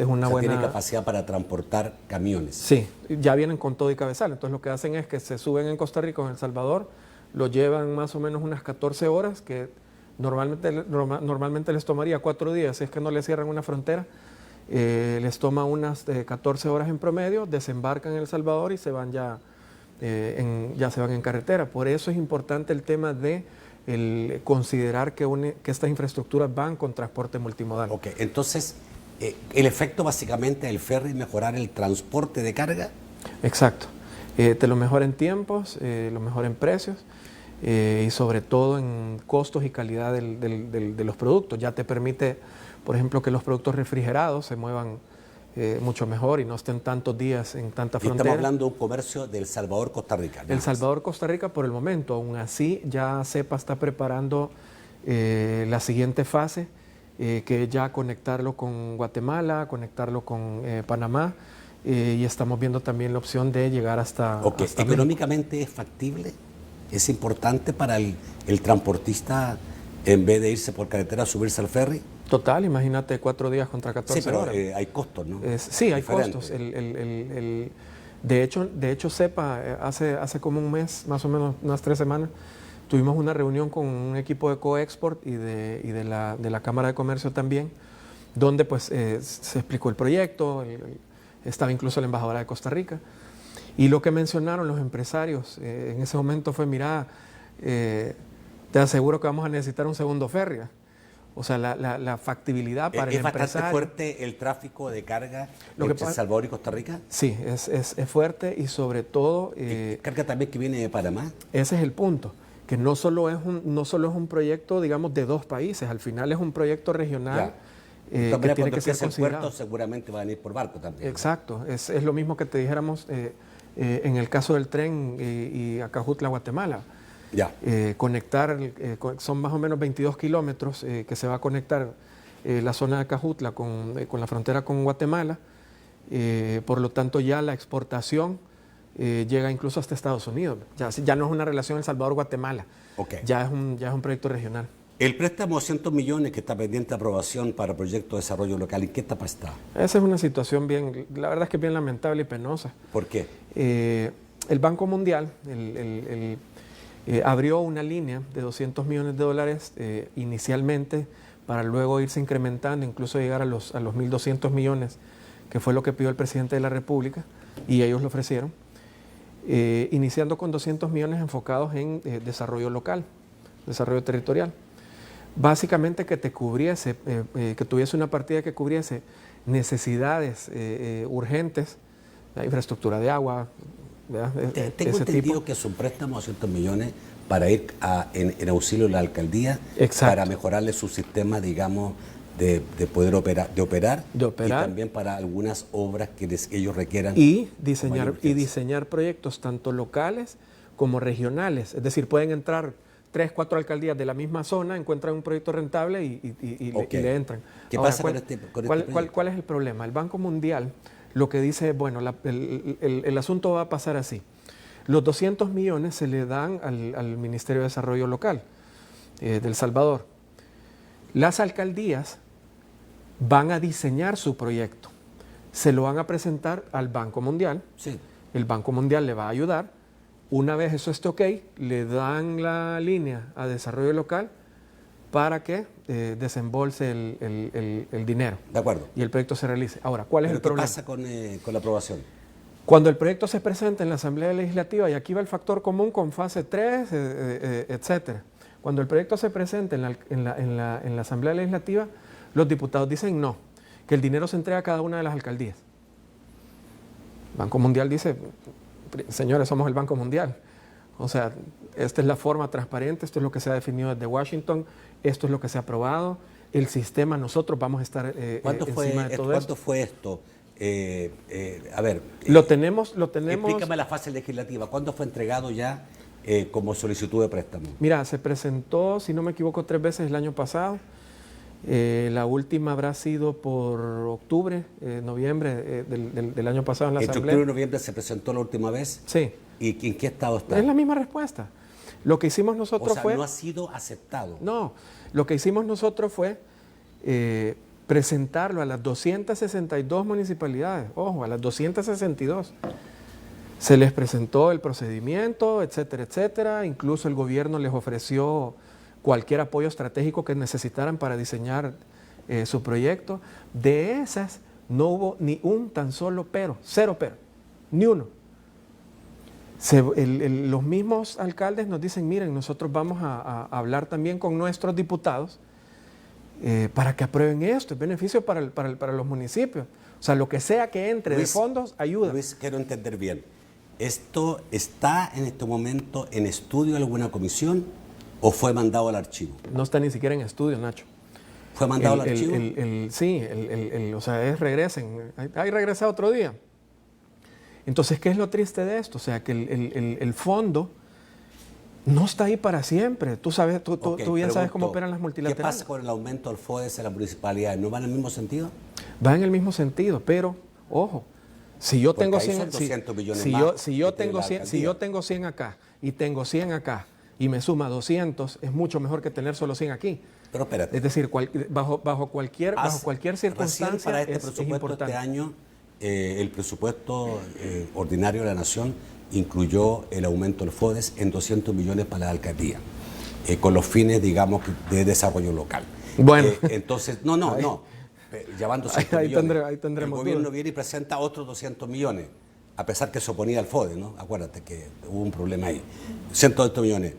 una O sea, buena... tiene capacidad para transportar camiones. Sí, ya vienen con todo y cabezal. Entonces lo que hacen es que se suben en Costa Rica o en El Salvador, lo llevan más o menos unas 14 horas, que normalmente les tomaría 4 días, si es que no le cierran una frontera. Les toma unas 14 horas en promedio, desembarcan en El Salvador y se van ya se van en carretera. Por eso es importante el tema de considerar que estas infraestructuras van con transporte multimodal. Ok, entonces, el efecto básicamente del ferry es mejorar el transporte de carga. Exacto. Te lo mejora en tiempos, lo mejora en precios y sobre todo en costos y calidad de los productos. Ya te permite, por ejemplo, que los productos refrigerados se muevan mucho mejor y no estén tantos días en tanta Y frontera. estamos hablando de un comercio del Salvador-Costa Rica. El Salvador-Costa Rica por el momento, aún así ya CEPA está preparando la siguiente fase, que es ya conectarlo con Guatemala, conectarlo con Panamá, y estamos viendo también la opción de llegar hasta... Ok, hasta económicamente es factible, es importante para el transportista, en vez de irse por carretera, subirse al ferry. México. Total, imagínate 4 días contra 14 Sí, pero horas. hay costos, ¿no? Sí, hay Diferente. costos. De hecho, CEPA, hace como un mes, más o menos unas 3 semanas, tuvimos una reunión con un equipo de Coexport y de la Cámara de Comercio también, donde pues se explicó el proyecto, estaba incluso la embajadora de Costa Rica, y lo que mencionaron los empresarios en ese momento fue, mira, te aseguro que vamos a necesitar un segundo ferry. O sea, la factibilidad para el ¿Es bastante empresario. fuerte el tráfico de carga Lo que entre El pasa- Salvador y Costa Rica? Sí, es fuerte y sobre todo ¿Carga también que viene de Panamá? ese es el punto, que no solo es un proyecto, digamos, de 2 países, al final es un proyecto regional De todas que maneras, tiene cuando que ser empiece el considerado. puerto seguramente van a ir por barco también. Exacto, es lo mismo que te dijéramos en el caso del tren y Acajutla, Guatemala. Ya. Conectar, son más o menos 22 kilómetros que se va a conectar la zona de Acajutla con la frontera con Guatemala. Por lo tanto, ya la exportación llega incluso hasta Estados Unidos. Ya no es una relación El Salvador-Guatemala, Ok. ya es un proyecto regional. El préstamo de 200 millones que está pendiente de aprobación para proyectos de desarrollo local, ¿en qué etapa está? Esa es una situación la verdad es que bien lamentable y penosa. ¿Por qué? El Banco Mundial abrió una línea de $200 millones inicialmente, para luego irse incrementando, incluso llegar a los 1.200 millones, que fue lo que pidió el presidente de la República, y ellos lo ofrecieron, iniciando con 200 millones enfocados en desarrollo local, desarrollo territorial. básicamente que te cubriese, que tuviese una partida que cubriese necesidades urgentes, la infraestructura de agua, ¿verdad? Tengo Ese entendido tipo. que es un préstamo de 200 millones para ir en auxilio de la alcaldía, Exacto. para mejorarle su sistema, digamos, de poder operar y también para algunas obras que ellos requieran. Y con diseñar, mayor urgencia. diseñar proyectos tanto locales como regionales. Es decir, pueden entrar 3, 4 alcaldías de la misma zona, encuentran un proyecto rentable y Ok. le entran. ¿Qué Ahora, pasa con este proyecto? ¿Cuál es el problema? El Banco Mundial lo que dice, bueno, el asunto va a pasar así. Los 200 millones se le dan al Ministerio de Desarrollo Local de El Salvador. Las alcaldías van a diseñar su proyecto, se lo van a presentar al Banco Mundial, Sí. el Banco Mundial le va a ayudar, una vez eso esté ok, le dan la línea a desarrollo local para que desembolse el dinero De acuerdo. y el proyecto se realice. Ahora, ¿cuál es Pero el ¿qué problema? pasa con la aprobación? Cuando el proyecto se presenta en la Asamblea Legislativa, y aquí va el factor común con fase 3, etcétera. Cuando el proyecto se presenta en la Asamblea Legislativa, los diputados dicen no, que el dinero se entrega a cada una de las alcaldías. El Banco Mundial dice, señores, somos el Banco Mundial. O sea, esta es la forma transparente, esto es lo que se ha definido desde Washington, esto es lo que se ha aprobado, el sistema, nosotros vamos a estar ¿Cuánto encima de todo esto. fue esto? A ver, Lo tenemos. explícame la fase legislativa. ¿Cuándo fue entregado ya como solicitud de préstamo? Mira, se presentó, si no me equivoco, 3 veces el año pasado. La última habrá sido por octubre, noviembre del año pasado en la Entre Asamblea. octubre y noviembre se presentó la última vez. Sí, ¿Y en qué estado está? es la misma respuesta. Lo que hicimos O nosotros sea, fue... no ha sido aceptado. No, lo que hicimos nosotros fue presentarlo a las 262 municipalidades, ojo, a las 262. Se les presentó el procedimiento, etcétera, etcétera. Incluso el gobierno les ofreció cualquier apoyo estratégico que necesitaran para diseñar su proyecto. De esas no hubo ni un tan solo pero, cero pero, ni uno. Los mismos alcaldes nos dicen, miren, nosotros vamos a hablar también con nuestros diputados para que aprueben esto, es beneficio para los municipios. O sea, lo que sea que entre de Luis, fondos, ayuda. Luis, quiero entender bien. ¿Esto está en este momento en estudio de alguna comisión o fue mandado al archivo? No está ni siquiera en estudio, Nacho. ¿Fue mandado al archivo? Sí, o sea, regresen. Ahí regresa otro día. Entonces, ¿qué es lo triste de esto? O sea, que el fondo no está ahí para siempre. Tú sabes, tú bien sabes cómo operan las multilaterales. ¿Qué pasa con el aumento del FODES en las municipalidades? ¿No va en el mismo sentido? Va en el mismo sentido, pero, ojo, si yo Porque tengo ahí 100, son 200 millones si más yo que tiene tengo la 100, si alcaldía. yo tengo 100 acá y tengo 100 acá y me suma 200, es mucho mejor que tener solo 100 aquí. Pero espérate. Es decir, bajo cualquier Recién circunstancia para este es presupuesto importante. este año, el presupuesto ordinario de la Nación incluyó el aumento del FODES en 200 millones para la alcaldía, con los fines, digamos, de desarrollo local. Bueno. Entonces, no. Llevando 200 Ahí millones. tendremos el gobierno dudas. viene y presenta otros 200 millones, a pesar que se oponía al FODES, ¿no? Acuérdate que hubo un problema ahí. 108 millones.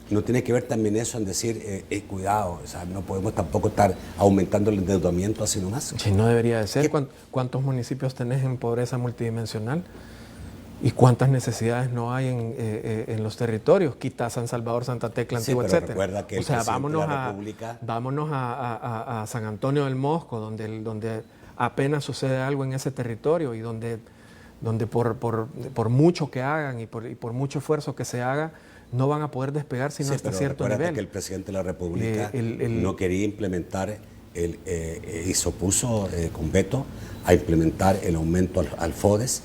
¿No tiene que ver también eso en decir, cuidado, o sea, no podemos tampoco estar aumentando el endeudamiento así nomás? Sí, no debería de ser. ¿Cuántos municipios tenés en pobreza multidimensional? ¿Y cuántas necesidades no hay en los territorios? Quita San Salvador, Santa Tecla, Sí, Antigua, pero etcétera. recuerda que el o sea, presidente de la República... vámonos a San Antonio del Mosco, donde apenas sucede algo en ese territorio y donde por mucho que hagan y por mucho esfuerzo que se haga, no van a poder despegar sino hasta pero cierto recuérdate nivel. que el presidente de la República el- no quería implementar, y se opuso con veto a implementar el aumento al FODES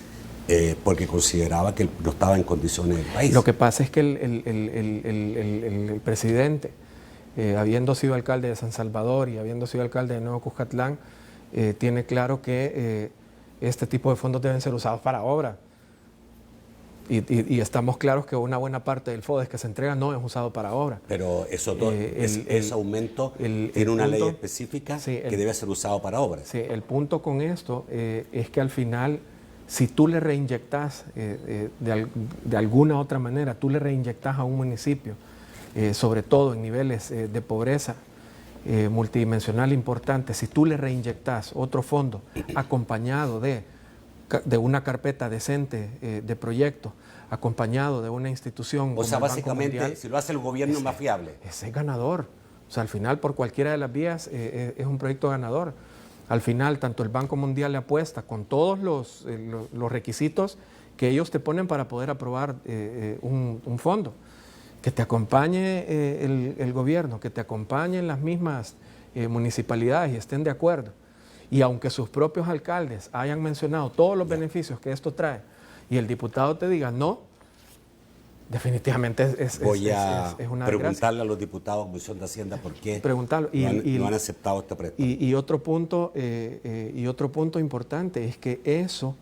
porque consideraba que no estaba en condiciones el país. Lo que pasa es que el presidente, habiendo sido alcalde de San Salvador y habiendo sido alcalde de Nuevo Cuscatlán, tiene claro que este tipo de fondos deben ser usados para obra. Y estamos claros que una buena parte del FODES que se entrega no es usado para obra. Pero ese aumento tiene una ley específica que debe ser usado para obras. Sí, el punto con esto es que al final, si tú le reinyectas de alguna otra manera, tú le reinyectas a un municipio, sobre todo en niveles de pobreza multidimensional importante, si tú le reinyectas otro fondo acompañado de una carpeta decente de proyectos, acompañado de una institución. O sea, como el Banco básicamente, Mundial, si lo hace el gobierno es más fiable. ese es ganador. O sea, al final, por cualquiera de las vías, es un proyecto ganador. Al final, tanto el Banco Mundial le apuesta con todos los requisitos que ellos te ponen para poder aprobar un fondo. Que te acompañe el gobierno, que te acompañen las mismas municipalidades y estén de acuerdo. Y aunque sus propios alcaldes hayan mencionado todos los beneficios que esto trae y el diputado te diga no, definitivamente Voy a es una preguntarle desgracia. a los diputados de Comisión de Hacienda por qué Preguntarlo. no han aceptado este préstamo. Y otro punto importante es que eso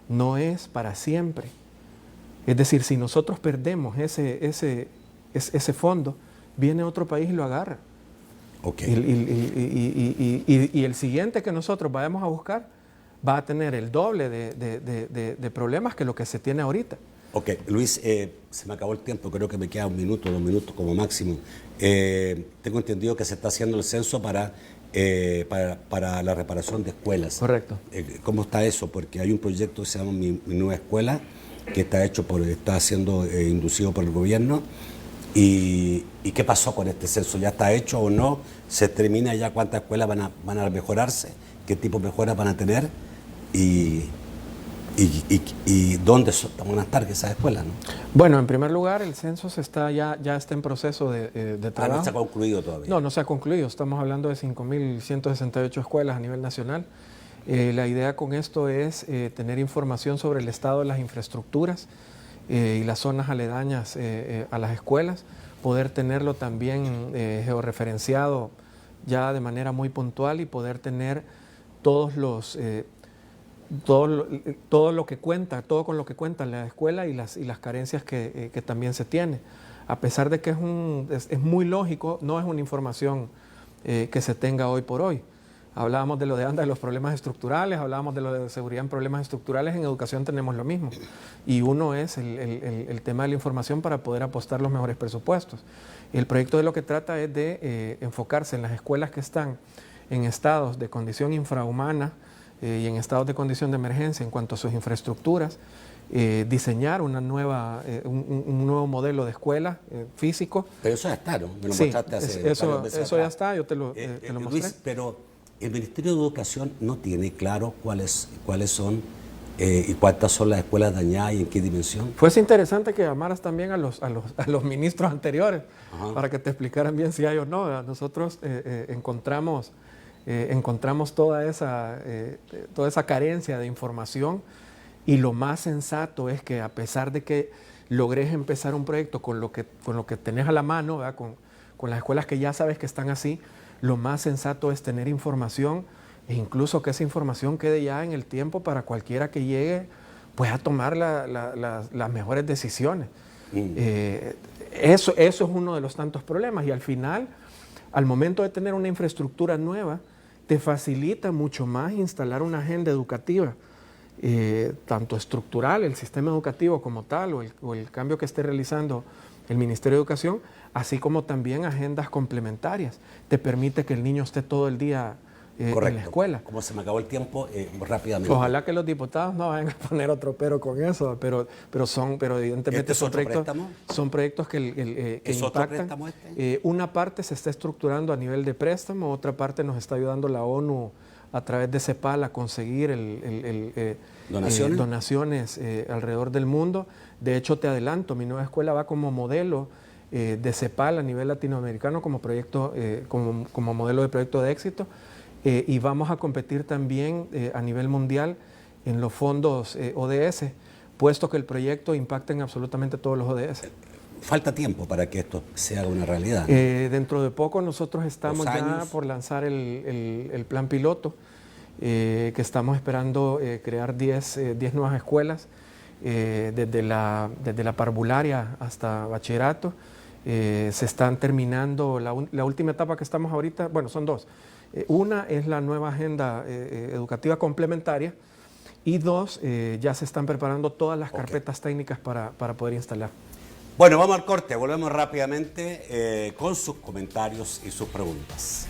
no es para siempre. Es decir, si nosotros perdemos ese fondo, viene otro país y lo agarra. Okay. Y el siguiente que nosotros vayamos a buscar va a tener el doble de problemas que lo que se tiene ahorita. Ok, Luis, se me acabó el tiempo, creo que me queda 1 minuto, 2 minutos como máximo. Tengo entendido que se está haciendo el censo para la reparación de escuelas. Correcto. ¿Cómo está eso? Porque hay un proyecto que se llama Mi Nueva Escuela, que está siendo inducido por el gobierno. ¿Y qué pasó con este censo? ¿Ya está hecho o no? ¿Se termina ya cuántas escuelas van a mejorarse? ¿Qué tipo de mejoras van a tener? ¿Y dónde van a estar esas escuelas, no? Bueno, en primer lugar, el censo ya está en proceso de trabajo. No se ha concluido todavía. No se ha concluido. Estamos hablando de 5.168 escuelas a nivel nacional. La idea con esto es tener información sobre el estado de las infraestructuras y las zonas aledañas a las escuelas, poder tenerlo también georreferenciado ya de manera muy puntual y poder tener todo con lo que cuenta la escuela y las carencias que también se tiene. A pesar de que es muy lógico, no es una información que se tenga hoy por hoy. Hablábamos de lo de los problemas estructurales, hablábamos de lo de seguridad en problemas estructurales, en educación tenemos lo mismo. Y uno es el tema de la información para poder apostar los mejores presupuestos. El proyecto de lo que trata es de enfocarse en las escuelas que están en estados de condición infrahumana y en estados de condición de emergencia en cuanto a sus infraestructuras, diseñar un nuevo modelo de escuela físico. Pero eso ya está, ¿no? Me lo Sí, mostraste hace eso varios meses ya atrás. está, yo te lo mostré. Luis, pero el Ministerio de Educación no tiene claro cuáles son y cuántas son las escuelas dañadas y en qué dimensión. Fuese interesante que llamaras también a los ministros anteriores. Ajá. Para que te explicaran bien si hay o no. ¿Verdad? Nosotros encontramos toda esa carencia de información, y lo más sensato es que, a pesar de que logres empezar un proyecto con lo que tenés a la mano, ¿verdad? Con las escuelas que ya sabes que están así, lo más sensato es tener información, e incluso que esa información quede ya en el tiempo para cualquiera que llegue pueda tomar las mejores decisiones. Eso es uno de los tantos problemas, y al final, al momento de tener una infraestructura nueva, te facilita mucho más instalar una agenda educativa, tanto estructural, el sistema educativo como tal, o el cambio que esté realizando el Ministerio de Educación, así como también agendas complementarias. Te permite que el niño esté todo el día en la escuela. Como se me acabó el tiempo, rápidamente. Ojalá que los diputados no vayan a poner otro pero con eso, pero evidentemente ¿Este es otro préstamo? Son proyectos que ¿Es otro impactan. préstamo este? Una parte se está estructurando a nivel de préstamo, otra parte nos está ayudando la ONU a través de CEPAL a conseguir donaciones alrededor del mundo. De hecho, te adelanto, Mi Nueva Escuela va como modelo de CEPAL a nivel latinoamericano, como proyecto, como modelo de proyecto de éxito, y vamos a competir también a nivel mundial en los fondos ODS, puesto que el proyecto impacta en absolutamente todos los ODS. Falta tiempo para que esto se haga una realidad, ¿no? Dentro de poco nosotros estamos ya por lanzar el plan piloto, que estamos esperando crear 10 nuevas escuelas, desde la parvularia hasta bachillerato. Se están terminando la última etapa que estamos ahorita, bueno, son 2. Una es la nueva agenda educativa complementaria, y 2, ya se están preparando todas las carpetas técnicas para poder instalar. Bueno, vamos al corte, volvemos rápidamente con sus comentarios y sus preguntas.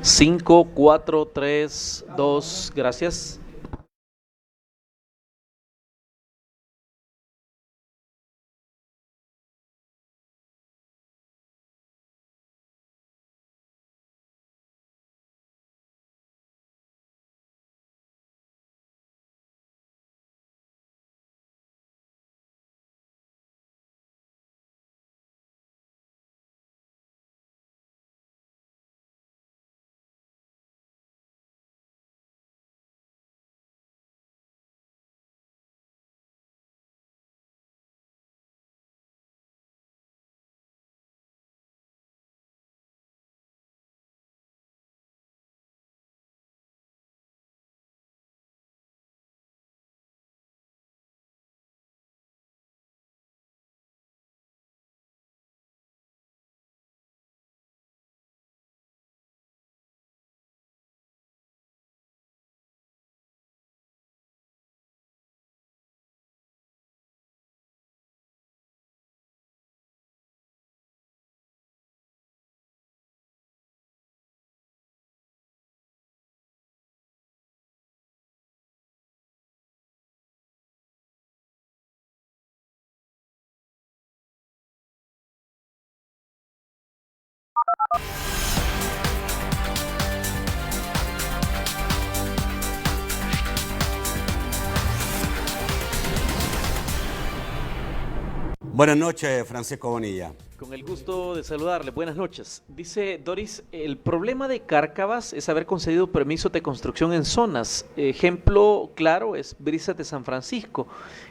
5, 4, 3, 2, gracias. Buenas noches, Francisco Bonilla. Con el gusto de saludarle, buenas noches. Dice Doris, el problema de Cárcavas es haber concedido permisos de construcción en zonas. Ejemplo claro es Brisas de San Francisco.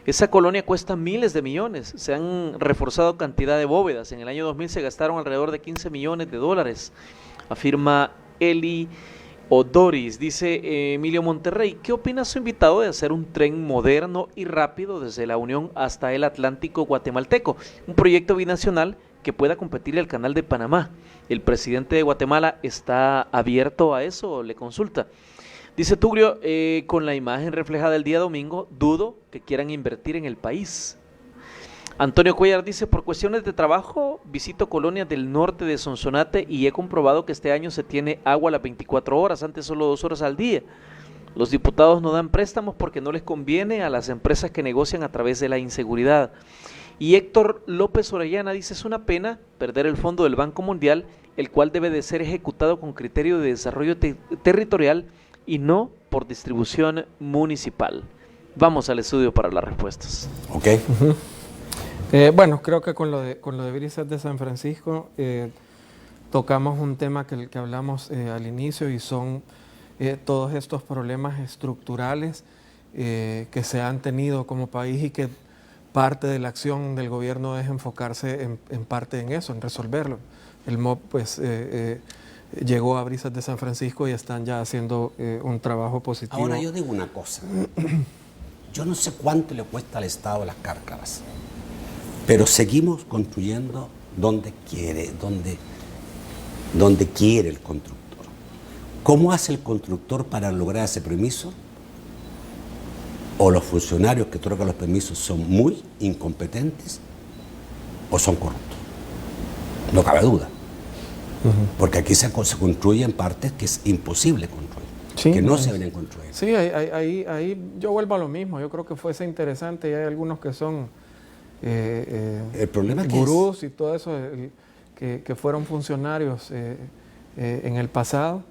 Esa colonia cuesta miles de millones. Se han reforzado cantidad de bóvedas. En el año 2000 se gastaron alrededor de 15 millones de dólares, afirma Eli Doris. Dice Emilio Monterrey, ¿qué opina su invitado de hacer un tren moderno y rápido desde la Unión hasta el Atlántico guatemalteco? Un proyecto binacional que pueda competir el Canal de Panamá. ¿El presidente de Guatemala está abierto a eso o le consulta? Dice Tugrio, con la imagen reflejada el día domingo, dudo que quieran invertir en el país. Antonio Cuellar dice, por cuestiones de trabajo, visito colonias del norte de Sonsonate y he comprobado que este año se tiene agua a las 24 horas, antes solo 2 horas al día. Los diputados no dan préstamos porque no les conviene a las empresas que negocian a través de la inseguridad. Y Héctor López Orellana dice, es una pena perder el fondo del Banco Mundial, el cual debe de ser ejecutado con criterio de desarrollo territorial y no por distribución municipal. Vamos al estudio para las respuestas. Ok. Bueno, creo que con lo de Brisas de San Francisco tocamos un tema que hablamos al inicio y son todos estos problemas estructurales que se han tenido como país y que parte de la acción del gobierno es enfocarse en parte en eso, en resolverlo. El MOP pues llegó a Brisas de San Francisco y están ya haciendo un trabajo positivo. Ahora yo digo una cosa, yo no sé cuánto le cuesta al Estado las Cárcavas, pero seguimos construyendo donde quiere el constructor. ¿Cómo hace el constructor para lograr ese permiso? O los funcionarios que otorgan los permisos son muy incompetentes o son corruptos. No cabe duda. Porque aquí se construye en partes que es imposible construir, sí, que no se deben construir. Sí, ahí yo vuelvo a lo mismo. Yo creo que fuese interesante y hay algunos que son el problema es que gurús y todo eso, que fueron funcionarios en el pasado.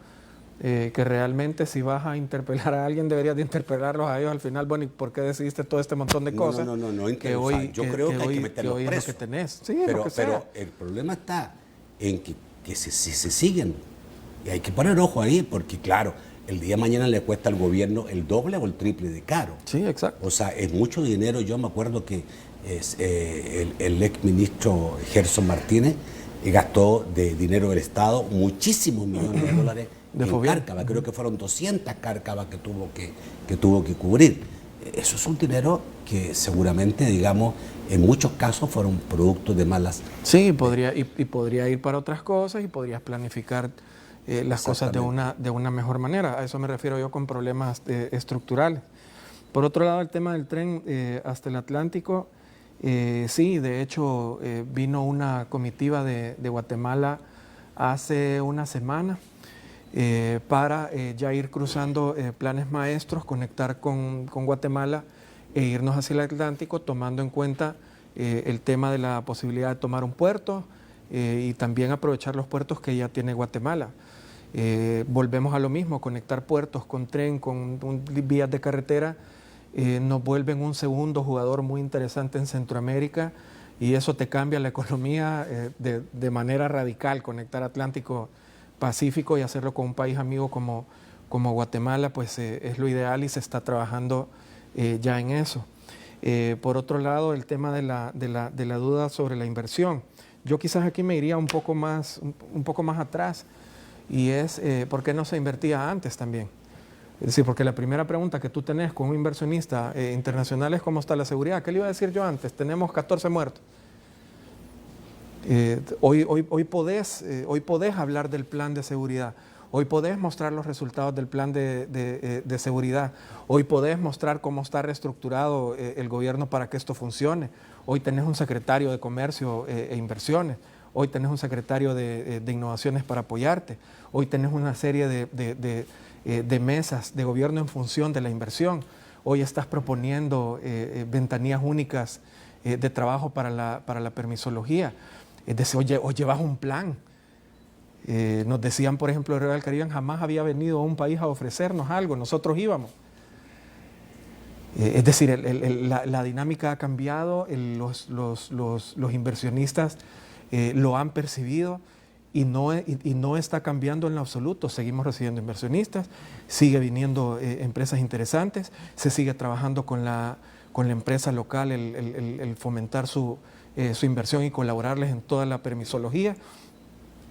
Que realmente si vas a interpelar a alguien deberías de interpelarlos a ellos al final. Bueno, ¿y por qué decidiste todo este montón de cosas? No, que hoy, yo creo que hay que meterlos presos. Es lo que tenés. Sí, pero el problema está en que si se siguen, y hay que poner ojo ahí, porque claro, el día de mañana le cuesta al gobierno el doble o el triple de caro. Sí, exacto. O sea, es mucho dinero. Yo me acuerdo que el ex ministro Gerson Martínez gastó de dinero del Estado muchísimos millones de dólares en Cárcava. Creo que fueron 200 Cárcavas que tuvo que cubrir. Eso es un dinero que seguramente, digamos, en muchos casos fueron productos de malas... Sí, podría ir para otras cosas y podrías planificar las cosas de una mejor manera. A eso me refiero yo con problemas estructurales. Por otro lado, el tema del tren hasta el Atlántico, Sí, de hecho vino una comitiva de Guatemala hace una semana para ya ir cruzando planes maestros, conectar con Guatemala e irnos hacia el Atlántico, tomando en cuenta el tema de la posibilidad de tomar un puerto y también aprovechar los puertos que ya tiene Guatemala. Volvemos a lo mismo, conectar puertos con tren, con vías de carretera, nos vuelven un segundo jugador muy interesante en Centroamérica y eso te cambia la economía de manera radical. Conectar Atlántico, Pacífico y hacerlo con un país amigo como Guatemala, pues es lo ideal y se está trabajando ya en eso. Por otro lado, el tema de la duda sobre la inversión. Yo quizás aquí me iría un poco más atrás y es ¿por qué no se invertía antes también? Es decir, porque la primera pregunta que tú tenés con un inversionista internacional es ¿cómo está la seguridad? ¿Qué le iba a decir yo antes? Tenemos 14 muertos. Hoy podés hablar del plan de seguridad. Hoy podés mostrar los resultados del plan de seguridad. Hoy podés mostrar cómo está reestructurado el gobierno para que esto funcione. Hoy tenés un secretario de Comercio e Inversiones. Hoy tenés un secretario de Innovaciones para apoyarte. Hoy tenés una serie de mesas de gobierno en función de la inversión. Hoy estás proponiendo ventanillas únicas de trabajo para la permisología. Es decir, hoy llevas un plan. Nos decían, por ejemplo, el Río del Caribe jamás había venido a un país a ofrecernos algo, nosotros íbamos. Es decir, la dinámica ha cambiado, los inversionistas lo han percibido y no está cambiando en lo absoluto. Seguimos recibiendo inversionistas, sigue viniendo empresas interesantes, se sigue trabajando con la empresa local, el fomentar su inversión y colaborarles en toda la permisología.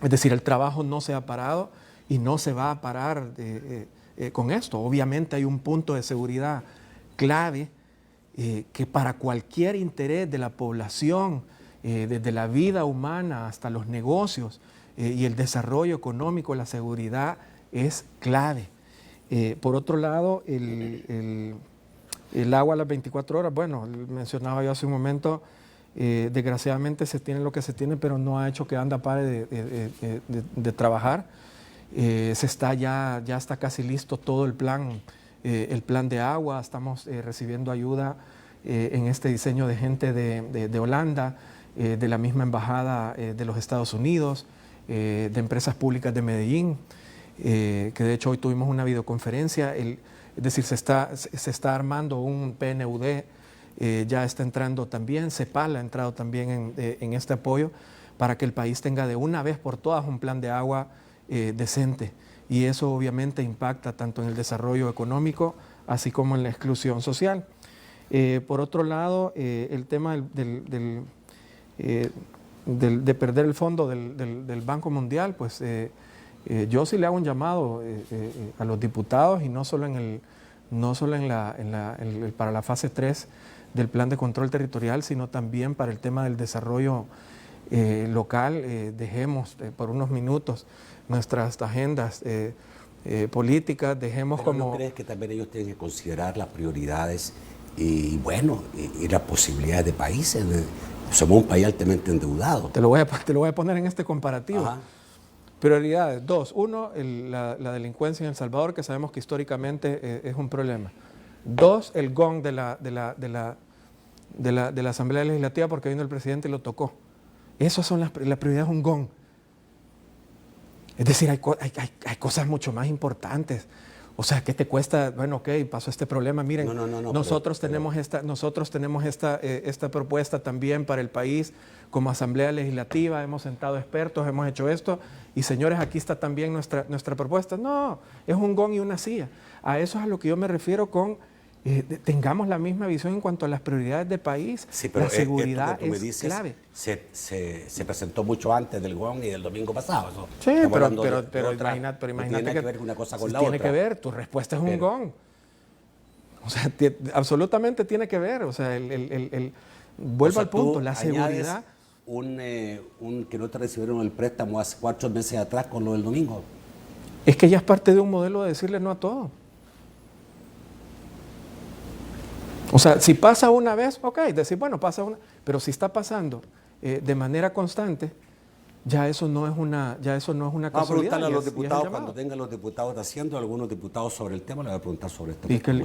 Es decir, el trabajo no se ha parado y no se va a parar con esto. Obviamente hay un punto de seguridad clave que para cualquier interés de la población, desde la vida humana hasta los negocios y el desarrollo económico, la seguridad es clave. Por otro lado, el agua a las 24 horas, bueno, mencionaba yo hace un momento, desgraciadamente se tiene lo que se tiene, pero no ha hecho que ANDA pare de trabajar. Ya está casi listo todo el plan de agua. Estamos recibiendo ayuda en este diseño de gente de Holanda, de la misma embajada de los Estados Unidos, de empresas públicas de Medellín, que de hecho hoy tuvimos una videoconferencia. Es decir, se está armando un PNUD. Ya está entrando también, CEPAL ha entrado también en este apoyo para que el país tenga de una vez por todas un plan de agua decente. Y eso obviamente impacta tanto en el desarrollo económico así como en la exclusión social. Por otro lado, el tema de perder el fondo del Banco Mundial, pues yo sí le hago un llamado a los diputados y no solo para la fase 3 del plan de control territorial, sino también para el tema del desarrollo local. Dejemos por unos minutos nuestras agendas políticas, dejemos ¿Pero como... ¿No crees que también ellos tienen que considerar las prioridades y las posibilidades de países? Somos un país altamente endeudado. Te lo voy a poner en este comparativo. Ajá. Prioridades, 2. 1, la delincuencia en El Salvador, que sabemos que históricamente es un problema. 2, el gong de la Asamblea Legislativa, porque vino el presidente y lo tocó. Esas son las prioridades, un gong. Es decir, hay cosas mucho más importantes. O sea, ¿qué te cuesta? Bueno, ok, pasó este problema. Miren, nosotros tenemos esta propuesta también para el país como Asamblea Legislativa. Hemos sentado expertos, hemos hecho esto. Y señores, aquí está también nuestra propuesta. No, es un gong y una silla. A eso es a lo que yo me refiero con tengamos la misma visión en cuanto a las prioridades de país. Sí, pero la seguridad esto que tú me es dices, clave. Se presentó mucho antes del GON y del domingo pasado. Eso. Sí, pero Imagínate imagínate que ver una cosa con la tiene otra. que ver, tu respuesta es un gong. O sea, absolutamente tiene que ver. O sea, vuelvo al punto, la seguridad. Que no te recibieron el préstamo hace 4 meses atrás con lo del domingo. Es que ya es parte de un modelo de decirle no a todo. O sea, si pasa una vez, ok, decir, bueno, pasa una, pero si está pasando de manera constante, ya eso no es una Vamos a casualidad. preguntarle a los y es el diputados, llamado. cuando tengan los diputados haciendo, algunos diputados sobre el tema, le voy a preguntar sobre este Y, tema.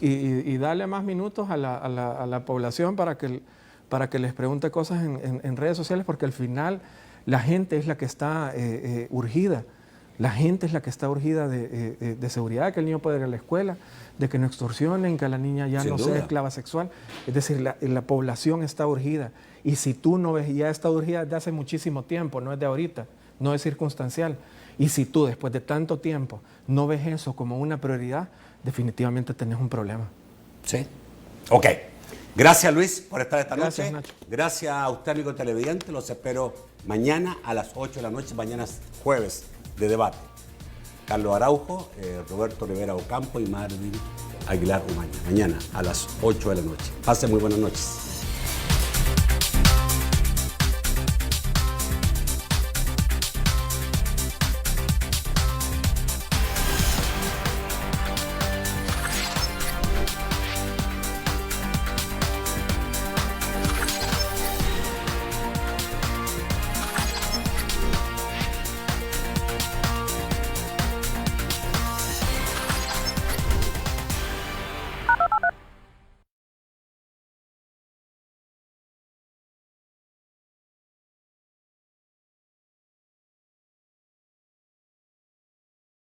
y darle más minutos a la población para que les pregunte cosas en redes sociales, porque al final la gente es la que está urgida. La gente es la que está urgida de seguridad, de que el niño pueda ir a la escuela, de que no extorsionen, que la niña ya Sin no duda. sea esclava sexual. Es decir, la población está urgida. Y si tú no ves, ya está urgida desde hace muchísimo tiempo, no es de ahorita, no es circunstancial. Y si tú después de tanto tiempo no ves eso como una prioridad, definitivamente tenés un problema. Sí. Ok. Gracias, Luis, por estar esta Gracias, noche. Nacho. Gracias a usted, amigo televidente. Los espero mañana a las 8 de la noche. Mañana es jueves de debate. Carlos Araujo, Roberto Rivera Ocampo y Marvin Aguilar Umaña. Mañana a las 8 de la noche. Pasen muy buenas noches.